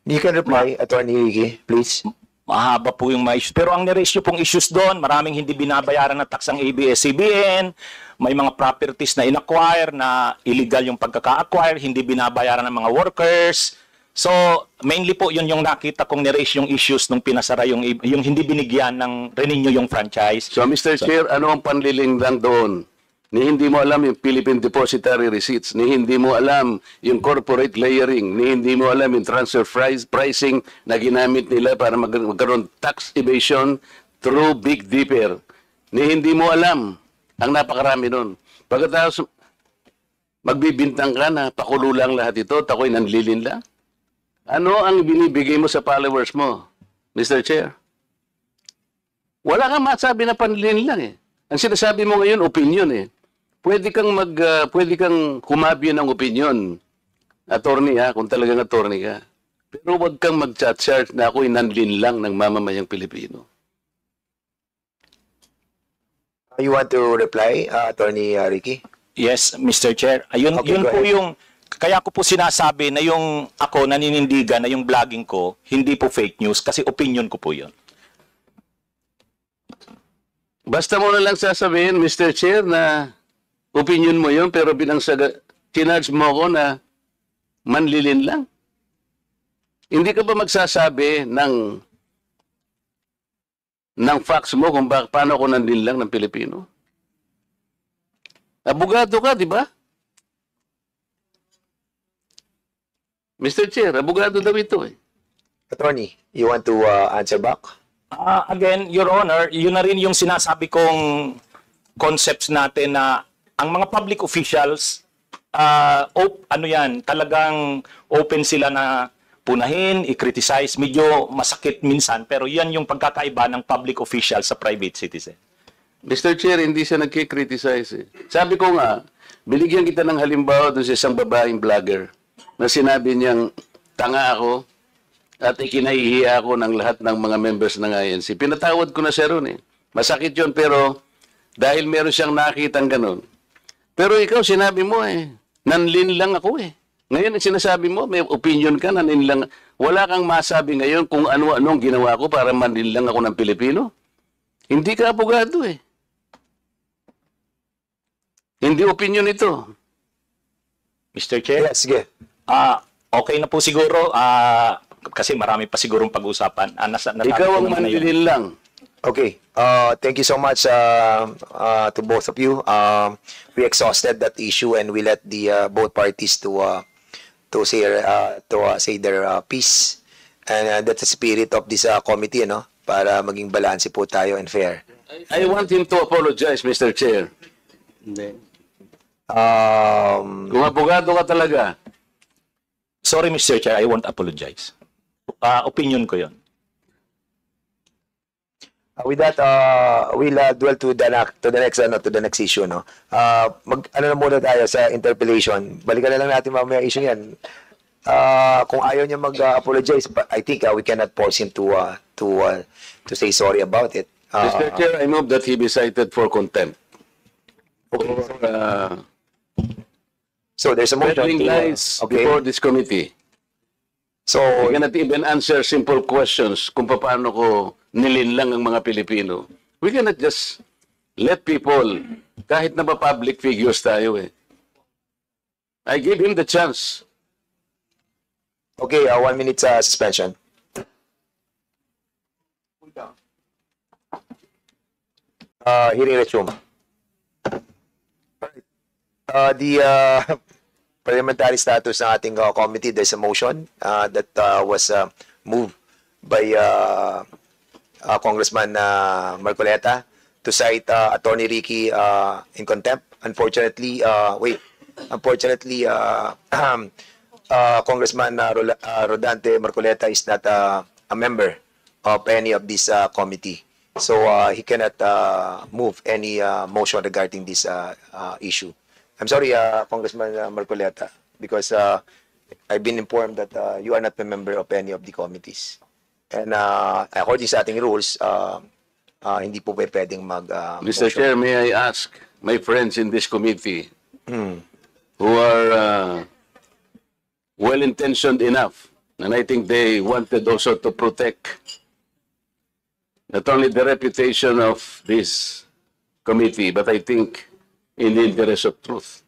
You can reply, Attorney Ricky, please. Mahaba po yung mga issues. Pero ang niraise nyo pong issues doon, maraming hindi binabayaran na tax ang ABS-CBN, may mga properties na in-acquire na illegal yung pagkaka-acquire, hindi binabayaran ng mga workers. So, mainly po yun yung nakita kong niraise yung issues nung pinasara yung hindi binigyan ng renew yung franchise. So, Mr. Chair, ano ang panlilingdang doon? Ni hindi mo alam yung Philippine Depository Receipts, ni hindi mo alam yung corporate layering, ni hindi mo alam yung transfer pricing na ginamit nila para magkaroon tax evasion through Big Dipper. Ni hindi mo alam ang napakarami nun. Pagkatapos magbibintang ka na pakulo lang lahat ito, tako'y nanlilin lang. Ano ang binibigay mo sa followers mo, Mr. Chair? Wala kang masabi na panlilin lang eh. Ang sinasabi mo ngayon, opinion eh. Pwede kang humabi ng opinion, attorney ha, kung talagang attorney ka. Pero wag kang mag-chat-chat na ako'y nanlin lang ng mamamayang Pilipino. You want to reply, Attorney Ricky? Yes, Mr. Chair. Ayun, Okay, yun go po ahead. yung, kaya ko po sinasabi na yung ako naninindigan na yung vlogging ko, hindi po fake news kasi opinion ko po yun. Basta mo na lang sasabihin, Mr. Chair, na opinion mo yun, pero tinarge mo ako na manlilin lang. Hindi ka ba magsasabi ng facts mo kung paano ako nanlilin lang ng Pilipino? Abogado ka, di ba? Mr. Chair, abogado daw ito eh. Attorney, you want to answer back? Again, Your Honor, yun na rin yung sinasabi kong concepts natin na ang mga public officials, talagang open sila na punahin, i-criticize. Medyo masakit minsan, pero yan yung pagkakaiba ng public official sa private citizen. Mr. Chair, hindi siya nagkikriticize eh. Sabi ko nga, binigyan kita ng halimbawa dun sa isang babaeng vlogger na sinabi niyang tanga ako at ikinahihiya ako ng lahat ng mga members ng INC. Pinatawad ko na siya ron eh. Masakit yun, pero dahil meron siyang nakitang ganun. Pero ikaw, sinabi mo eh, nanlin lang ako eh. Ngayon, sinasabi mo, may opinion ka, nanlin lang. Wala kang masabi ngayon kung ano-anong ginawa ko para manlin lang ako ng Pilipino. Hindi ka abogado eh. Hindi opinion ito. Mr. Chair? Yes, sige. Okay na po siguro. Kasi marami pa sigurong pag-usapan. Ikaw ang manlilin lang. Okay. Thank you so much to both of you. We exhausted that issue and we let the both parties to say their piece. And that's the spirit of this committee, no? Para maging balanse po tayo and fair. I want him to apologize, Mr. Chair. Kung abogado ka talaga. Sorry, Mr. Chair, I won't apologize. Opinion ko yon. With that, we'll dwell to the next issue, no. Ano na muna tayo sa interpellation. Balikan na lang natin mamaya issue yan. Kung ayaw niya mag-apologize, but I think we cannot force him to say sorry about it. Mr. Chair, I move that he be cited for contempt. So there's a motion. Peddling lies before this committee. So I cannot even answer simple questions kung paano ko nilinlang ang mga Pilipino. We cannot just let people, kahit na ba public figures tayo eh. I give him the chance. okay, 1 minute suspension. Hearing resume. The parliamentary status ng ating committee, there's a motion that was moved by Congressman Marcoleta to cite Attorney Ricky in contempt. Unfortunately, Congressman Rodante Marcoleta is not a member of any of this committee. So he cannot move any motion regarding this issue. I'm sorry, Congressman Marcoleta, because I've been informed that you are not a member of any of the committees. And according sa ating rules, hindi po pwedeng mag Mr. motion. Chair, may I ask my friends in this committee who are well-intentioned enough, and I think they wanted also to protect not only the reputation of this committee, but I think in the interest of truth.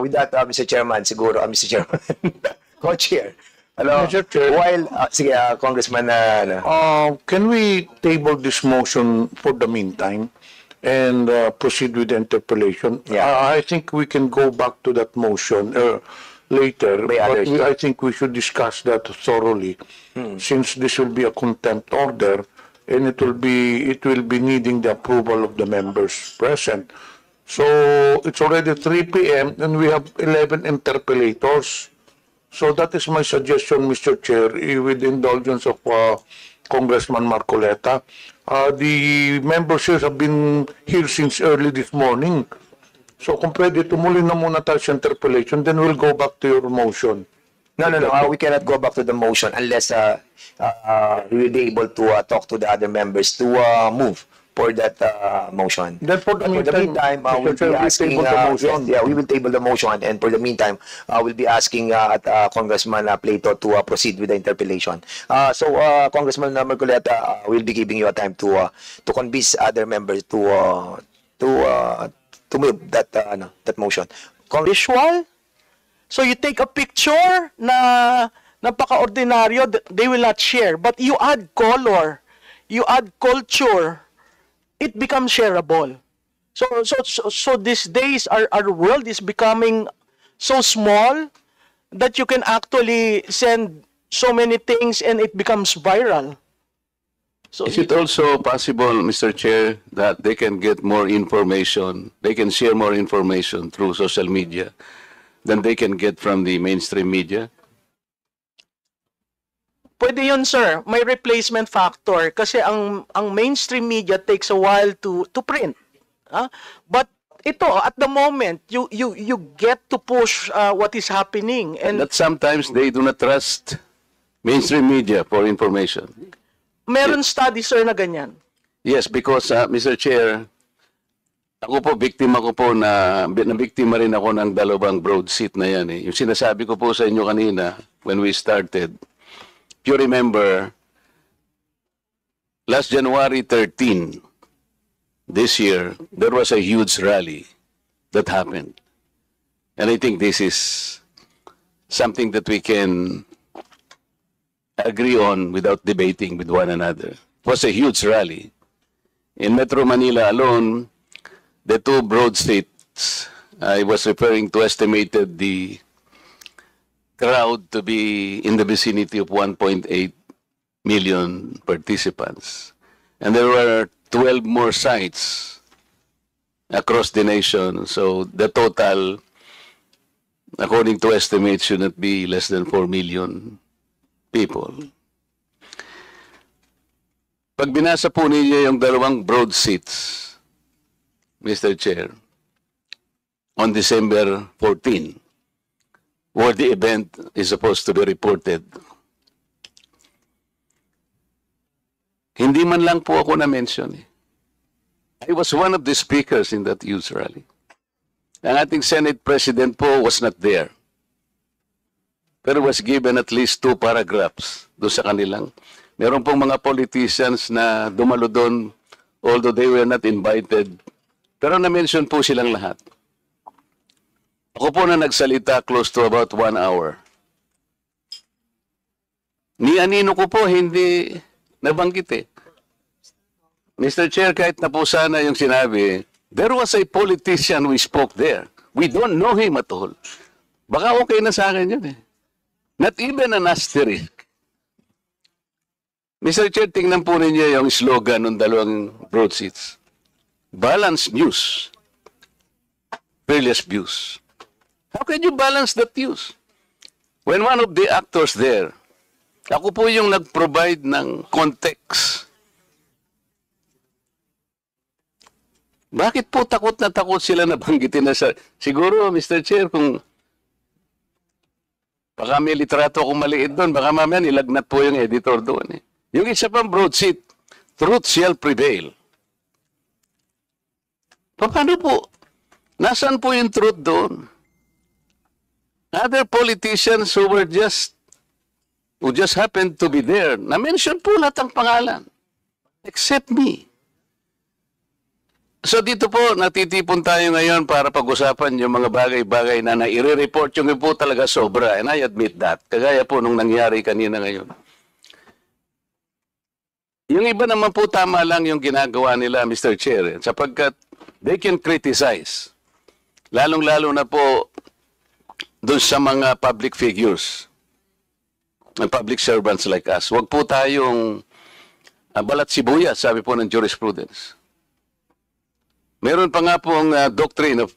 With that, Mr. Chairman, siguro, Mr. Chairman, Co-Chair. Hello. Mr. Chair. While, sige, Congressman, Can we table this motion for the meantime and proceed with the interpellation? Yeah. I think we can go back to that motion later, By but others. I think we should discuss that thoroughly, since this will be a contempt order, and it will be needing the approval of the members present. So it's already 3 p.m. and we have 11 interpellators. So that is my suggestion, Mr. Chair, with the indulgence of Congressman Marcoleta. The members here have been here since early this morning. So kung pwede, tumuloy na muna tayo sa interpellation, then we'll go back to your motion. no, we cannot go back to the motion unless we will be able to talk to the other members to move for that motion. Then for the meantime, we'll Mr. be Chair, we asking, table the motion. yeah, we will table the motion, and for the meantime, we'll be asking Congressman Plato to proceed with the interpellation. So, Congressman Marcoleta, we'll be giving you a time to convince other members to move that motion. Visual. So you take a picture na napaka-ordinaryo, they will not share. But you add color, you add culture, it becomes shareable. So these days, our world is becoming so small that you can actually send so many things and it becomes viral. So Is it also possible, Mr. Chair, that they can get more information, they can share more information through social media than they can get from the mainstream media? pwede yun, sir. May replacement factor kasi ang mainstream media takes a while to print. But ito, at the moment, you get to push what is happening. And That sometimes they do not trust mainstream media for information. meron study, sir, na ganyan. Yes, because, Mr. Chair, ako po, biktima ko po nabiktima rin ako ng dalawang broad seat na yan. Yung sinasabi ko po sa inyo kanina, when we started, if you remember, last January 13, this year, there was a huge rally that happened. And I think this is something that we can agree on without debating with one another. It was a huge rally. In Metro Manila alone, the two broad streets, I was referring to, estimated the crowd to be in the vicinity of 1.8 million participants. And there were 12 more sites across the nation. So the total, according to estimates, should not be less than 4 million people. Pag binasa po ninyo yung dalawang broad seats, Mr. Chair, on December 14, where the event is supposed to be reported, hindi man lang po ako na-mention. I was one of the speakers in that youth rally. Ang ating Senate President po was not there. Pero was given at least 2 paragraphs doon sa kanilang. Meron pong mga politicians na dumalo doon, although they were not invited. Pero na-mention po silang lahat. Ako po na nagsalita close to about 1 hour. Ni anino ko po, hindi nabanggit eh. Mr. Chair, kahit na po sana yung sinabi, there was a politician who spoke there. We don't know him at all. Baka okay na sa akin yun eh. Not even an asterisk. Mr. Chair, tingnan po ninyo yung slogan ng dalawang broadsheets. Balanced news. Fearless views. How can you balance that views? When one of the actors there, ako po yung nag-provide ng context. Bakit po takot na takot sila na banggitin na sa... Siguro, Mr. Chair, kung baka may litrato akong maliit doon, baka mamaya nilagnat po yung editor doon. Eh. Yung isa pang broadsheet, truth shall prevail. Paano po? Nasaan po yung truth doon? Other politicians who just happened to be there, na-mention po lahat ang pangalan. Except me. So dito po, natitipon tayo ngayon para pag-usapan yung mga bagay-bagay na nai-report yung po talaga sobra. And I admit that. Kagaya po nung nangyari kanina ngayon. Yung iba naman po tama lang yung ginagawa nila, Mr. Chair, sapagkat they can criticize. Lalong-lalo na po doon sa mga public figures and public servants like us. Huwag po tayong balat sibuyas, sabi po ng jurisprudence. Meron pa nga pong doctrine of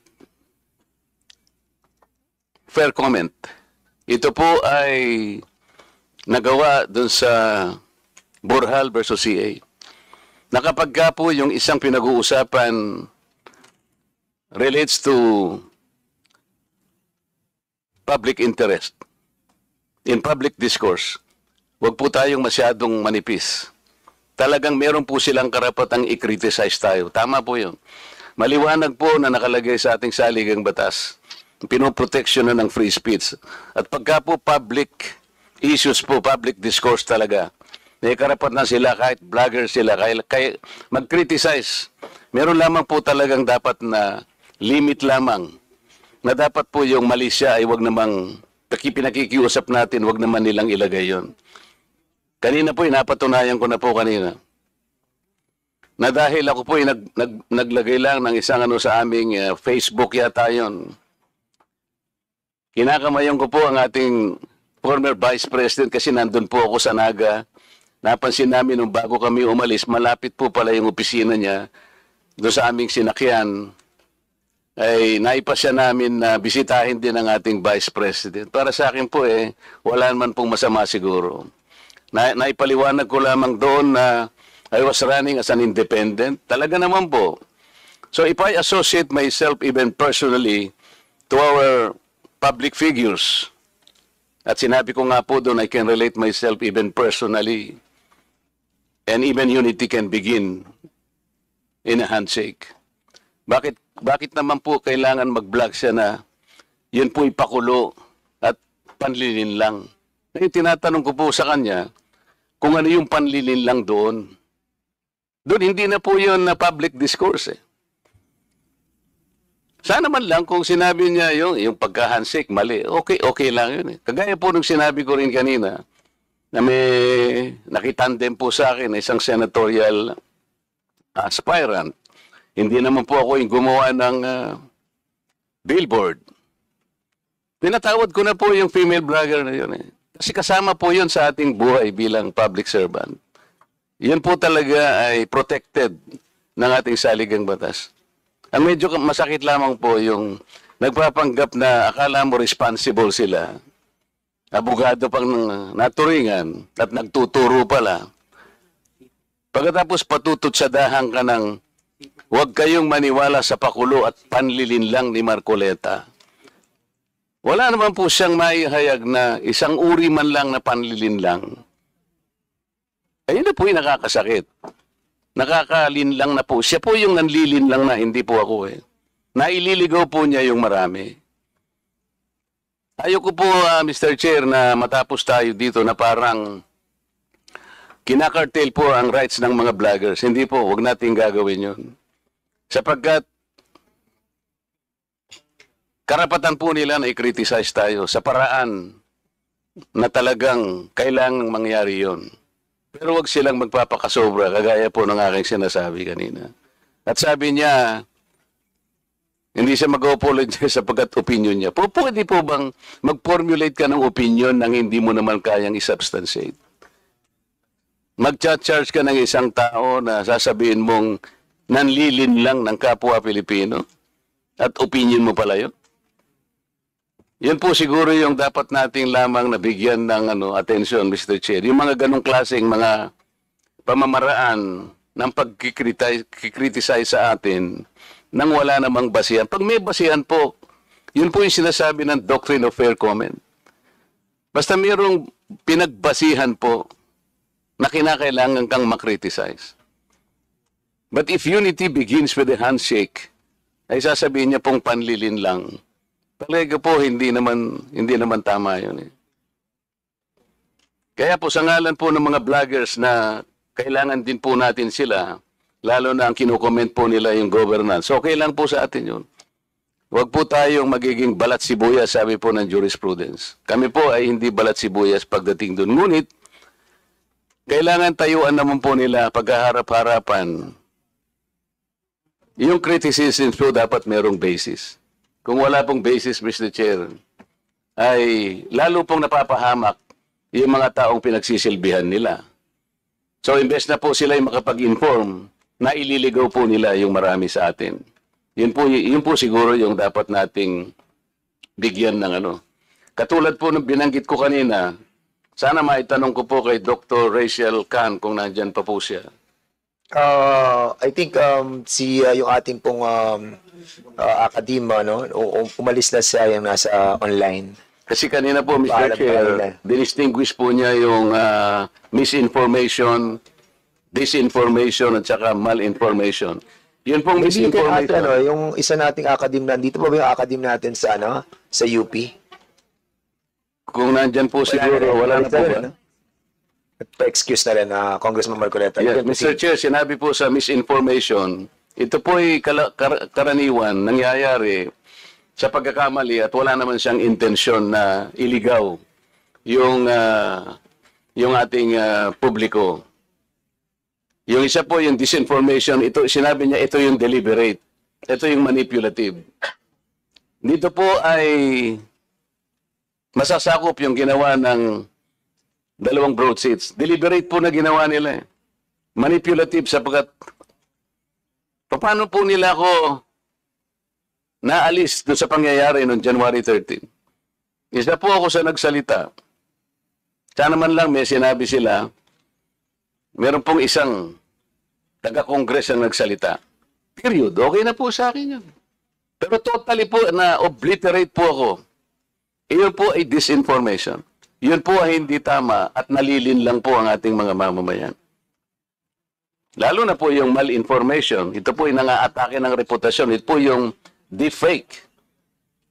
fair comment. Ito po ay nagawa doon sa Borjal versus CA. Na kapag ka po yung isang pinag-uusapan relates to public interest, in public discourse, huwag po tayong masyadong manipis. Talagang meron po silang karapatang i-criticize tayo. Tama po yun. Maliwanag po na nakalagay sa ating saligang batas. Pinoproteksyon na ng free speech. At pagka po public issues po, public discourse talaga, may karapatan sila kahit vlogger sila, kaya mag-criticize. Meron lamang po talagang dapat na limit lamang na dapat po yung mali siya ay wag namang pinakikiusap natin, wag naman nilang ilagay yon. Kanina po, napatunayan ko na po kanina na dahil ako po naglagay lang ng isang sa aming Facebook yata yon. Kinakamayan ko po ang ating former Vice President kasi nandun po ako sa Naga. Napansin namin nung bago kami umalis, malapit po pala yung opisina niya doon sa aming sinakyan. Ay naipasya namin na bisitahin din ang ating Vice President. Para sa akin po wala naman pong masama siguro. Naipaliwanag ko lamang doon na I was running as an independent. Talaga naman po. So if I associate myself even personally to our public figures, at sinabi ko nga po doon, I can relate myself even personally, and even unity can begin in a handshake. Bakit naman po kailangan mag-vlog siya na yun po ipakulo at panlilin lang? Ngayon, tinatanong ko po sa kanya kung ano yung panlilin lang doon. Doon, hindi na po yun na public discourse Sana man lang kung sinabi niya yung pagka-handshake, mali. Okay lang yun Kagaya po nung sinabi ko rin kanina na may nakitandem po sa akin isang senatorial aspirant. Hindi naman po ako yung gumawa ng billboard. Tinatawad ko na po yung female blogger na yun Kasi kasama po yun sa ating buhay bilang public servant. Yan po talaga ay protected ng ating saligang batas. Ang medyo masakit lamang po yung nagpapanggap na akala mo responsible sila. Abogado pang naturingan at nagtuturo pala. Pagkatapos patututsadahan ka ng huwag kayong maniwala sa pakulo at panlilin lang ni Marcoleta. Wala naman po siyang maihayag na isang uri man lang na panlilin lang. Ayun na po yung nakakasakit. Nakakalin lang na po. Siya po yung nanlilin lang na, hindi po ako Naililigaw po niya yung marami. Ayoko po, Mr. Chair, na matapos tayo dito na parang kinakartel po ang rights ng mga vloggers. Hindi po, huwag natin gagawin yun. Sapagkat karapatan po nila na i-criticize tayo sa paraan na talagang kailangang mangyari yon. Pero wag silang magpapakasobra, kagaya po ng aking sinasabi kanina. At sabi niya, hindi siya mag-apologize sapagkat opinion niya. Pwede po bang mag-formulate ka ng opinion nang hindi mo naman kayang isubstantiate? Mag-charge ka ng isang tao na sasabihin mong nanlilin lang ng kapwa Pilipino at opinion mo pala yun? Yun po siguro yung dapat nating lamang nabigyan ng attention, Mr. Chair. Yung mga ganong klaseng mga pamamaraan ng pagkikriticize sa atin nang wala namang basihan. Pag may basihan po, yun po yung sinasabi ng doctrine of fair comment. Basta mayroong pinagbasihan po na kinakailangan kang makriticize. But if unity begins with a handshake, ay sasabihin niya pong panlilin lang. Talaga po, hindi naman tama yun. Kaya po, sa ngalan po ng mga vloggers na kailangan din po natin sila, lalo na ang kinukomment po nila yung governance, okay lang po sa atin yun. Huwag po tayong magiging balat sibuyas, sabi po ng jurisprudence. Kami po ay hindi balat sibuyas pagdating doon. Ngunit, kailangan tayuan naman po nila pagkaharap-harapan. Yung criticism po dapat merong basis. Kung wala pong basis, Mr. Chair, ay lalo pong napapahamak yung mga taong pinagsisilbihan nila. So, imbes na po sila yung makapag-inform, na ililigaw po nila yung marami sa atin. Yun po siguro yung dapat nating bigyan ng Katulad po ng binanggit ko kanina, sana maitanong ko po kay Dr. Rachel Khan kung nandyan pa po siya. I think yung ating pong akadema, umalis na siya yung nasa online. Kasi kanina po, Mr. Paalam Chair, kanina. dinistinguish po niya yung misinformation, disinformation, at saka malinformation. Yun pong Maybe you can add, misinformation. yung isa nating academe nandito pa ba yung academe natin sa sa UP? Kung nandyan po siguro, wala na po ba? Pa-excuse na rin, Congressman Marcoleta. You Yes, can Mr. proceed. Chair, sinabi po sa misinformation, ito po ay karaniwan, nangyayari sa pagkakamali at wala naman siyang intensyon na iligaw yung ating publiko. Yung isa po yung disinformation, ito sinabi niya ito yung deliberate. Ito yung manipulative. Dito po ay masasakop yung ginawa ng dalawang broadsides. Deliberate po na ginawa nila. Manipulative sapagkat paano po nila ako naalis doon sa pangyayari noong January 13. Isa po ako sa nagsalita. Sana man lang may sinabi sila, meron pong isang taga-Congress ang nagsalita. Period. Okay na po sa akin yun. Pero totally po na obliterate po ako. Iyon po ay disinformation. Yun po ay hindi tama at nalilin lang po ang ating mga mamamayan. Lalo na po yung malinformation. Ito po ay nangaatake ng reputasyon. Ito po yung deepfake.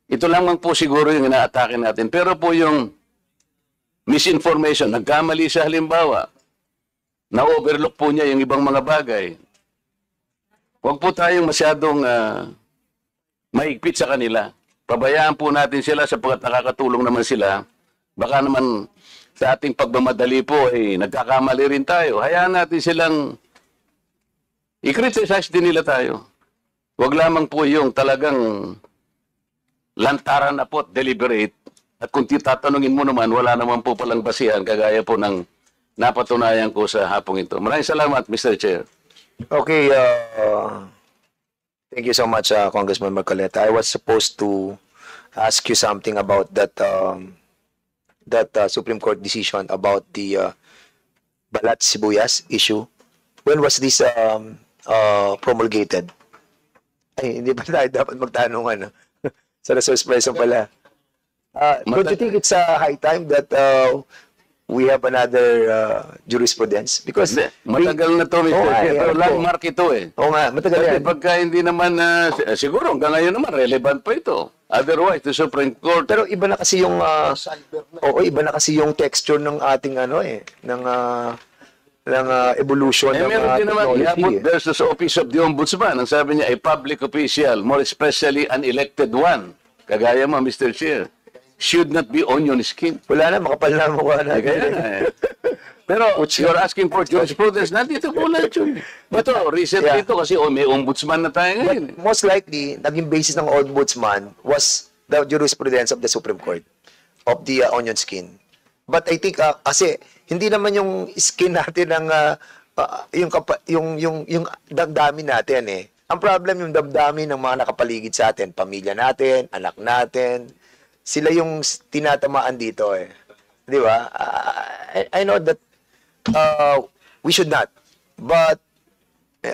Ito lamang po siguro yung inaatake natin. Pero po yung misinformation, nagkamali siya halimbawa, na-overlook po niya yung ibang mga bagay. Huwag po tayong masyadong maigpit sa kanila. Pabayaan po natin sila sapagkat nakakatulong naman sila. Baka naman sa ating pagmamadali po ay nagkakamali rin tayo. Hayaan natin silang i-criticize din nila tayo. Huwag lamang po yung talagang lantaran na po at deliberate. At kung titatanungin mo naman, wala naman po palang basihan kagaya po ng napatunayan ko sa hapong ito. Maraming salamat, Mr. Chair. Okay, thank you so much, Congressman Marcoleta. I was supposed to ask you something about that Supreme Court decision about the Balat Sibuyas issue. When was this promulgated? Ay, hindi pa tayo dapat magtanungan. Sa resource person pala. Don't you think it's high time that we have another jurisprudence? Because Matagal na to, Mr. Chair. Pero landmark ito eh. Oo nga, matagal Kasi yan. pagka hindi naman, siguro hanggang ngayon naman, relevant pa ito. Otherwise, the Supreme Court, Pero iba na kasi yung iba na kasi yung texture ng ating ng evolution ng meron din naman, technology. Yaput versus Office of the Ombudsman. Ang sabi niya, a public official, more especially an elected one, kagaya mo, Mr. Chair, should not be onion skin. Wala na, makapal na ang mukha na. Kaya nga eh. Pero you're asking for jurisprudence, nandito po lahat yun. Ito, recently ito kasi may ombudsman na tayo ngayon. Most likely, naging basis ng ombudsman was the jurisprudence of the Supreme Court of the onion skin. But I think kasi hindi naman yung skin natin ng yung damdamin natin eh. Ang problem yung damdamin ng mga nakapaligid sa atin, pamilya natin, anak natin. Sila yung tinatamaan dito eh. Di ba? I know that we should not. But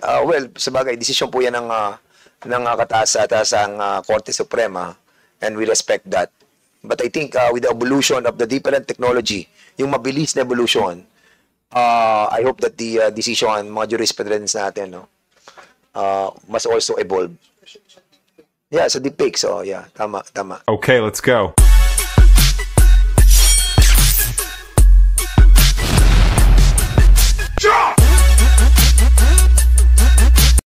well, sabagay, desisyon po yan ng kataas-atasang Korte Suprema, and we respect that. But I think with the evolution of the different technology, yung mabilis na evolution, I hope that the decision, mga jurisprudence natin, must also evolve. Yeah, so deepfake. So yeah, tama. Okay, let's go.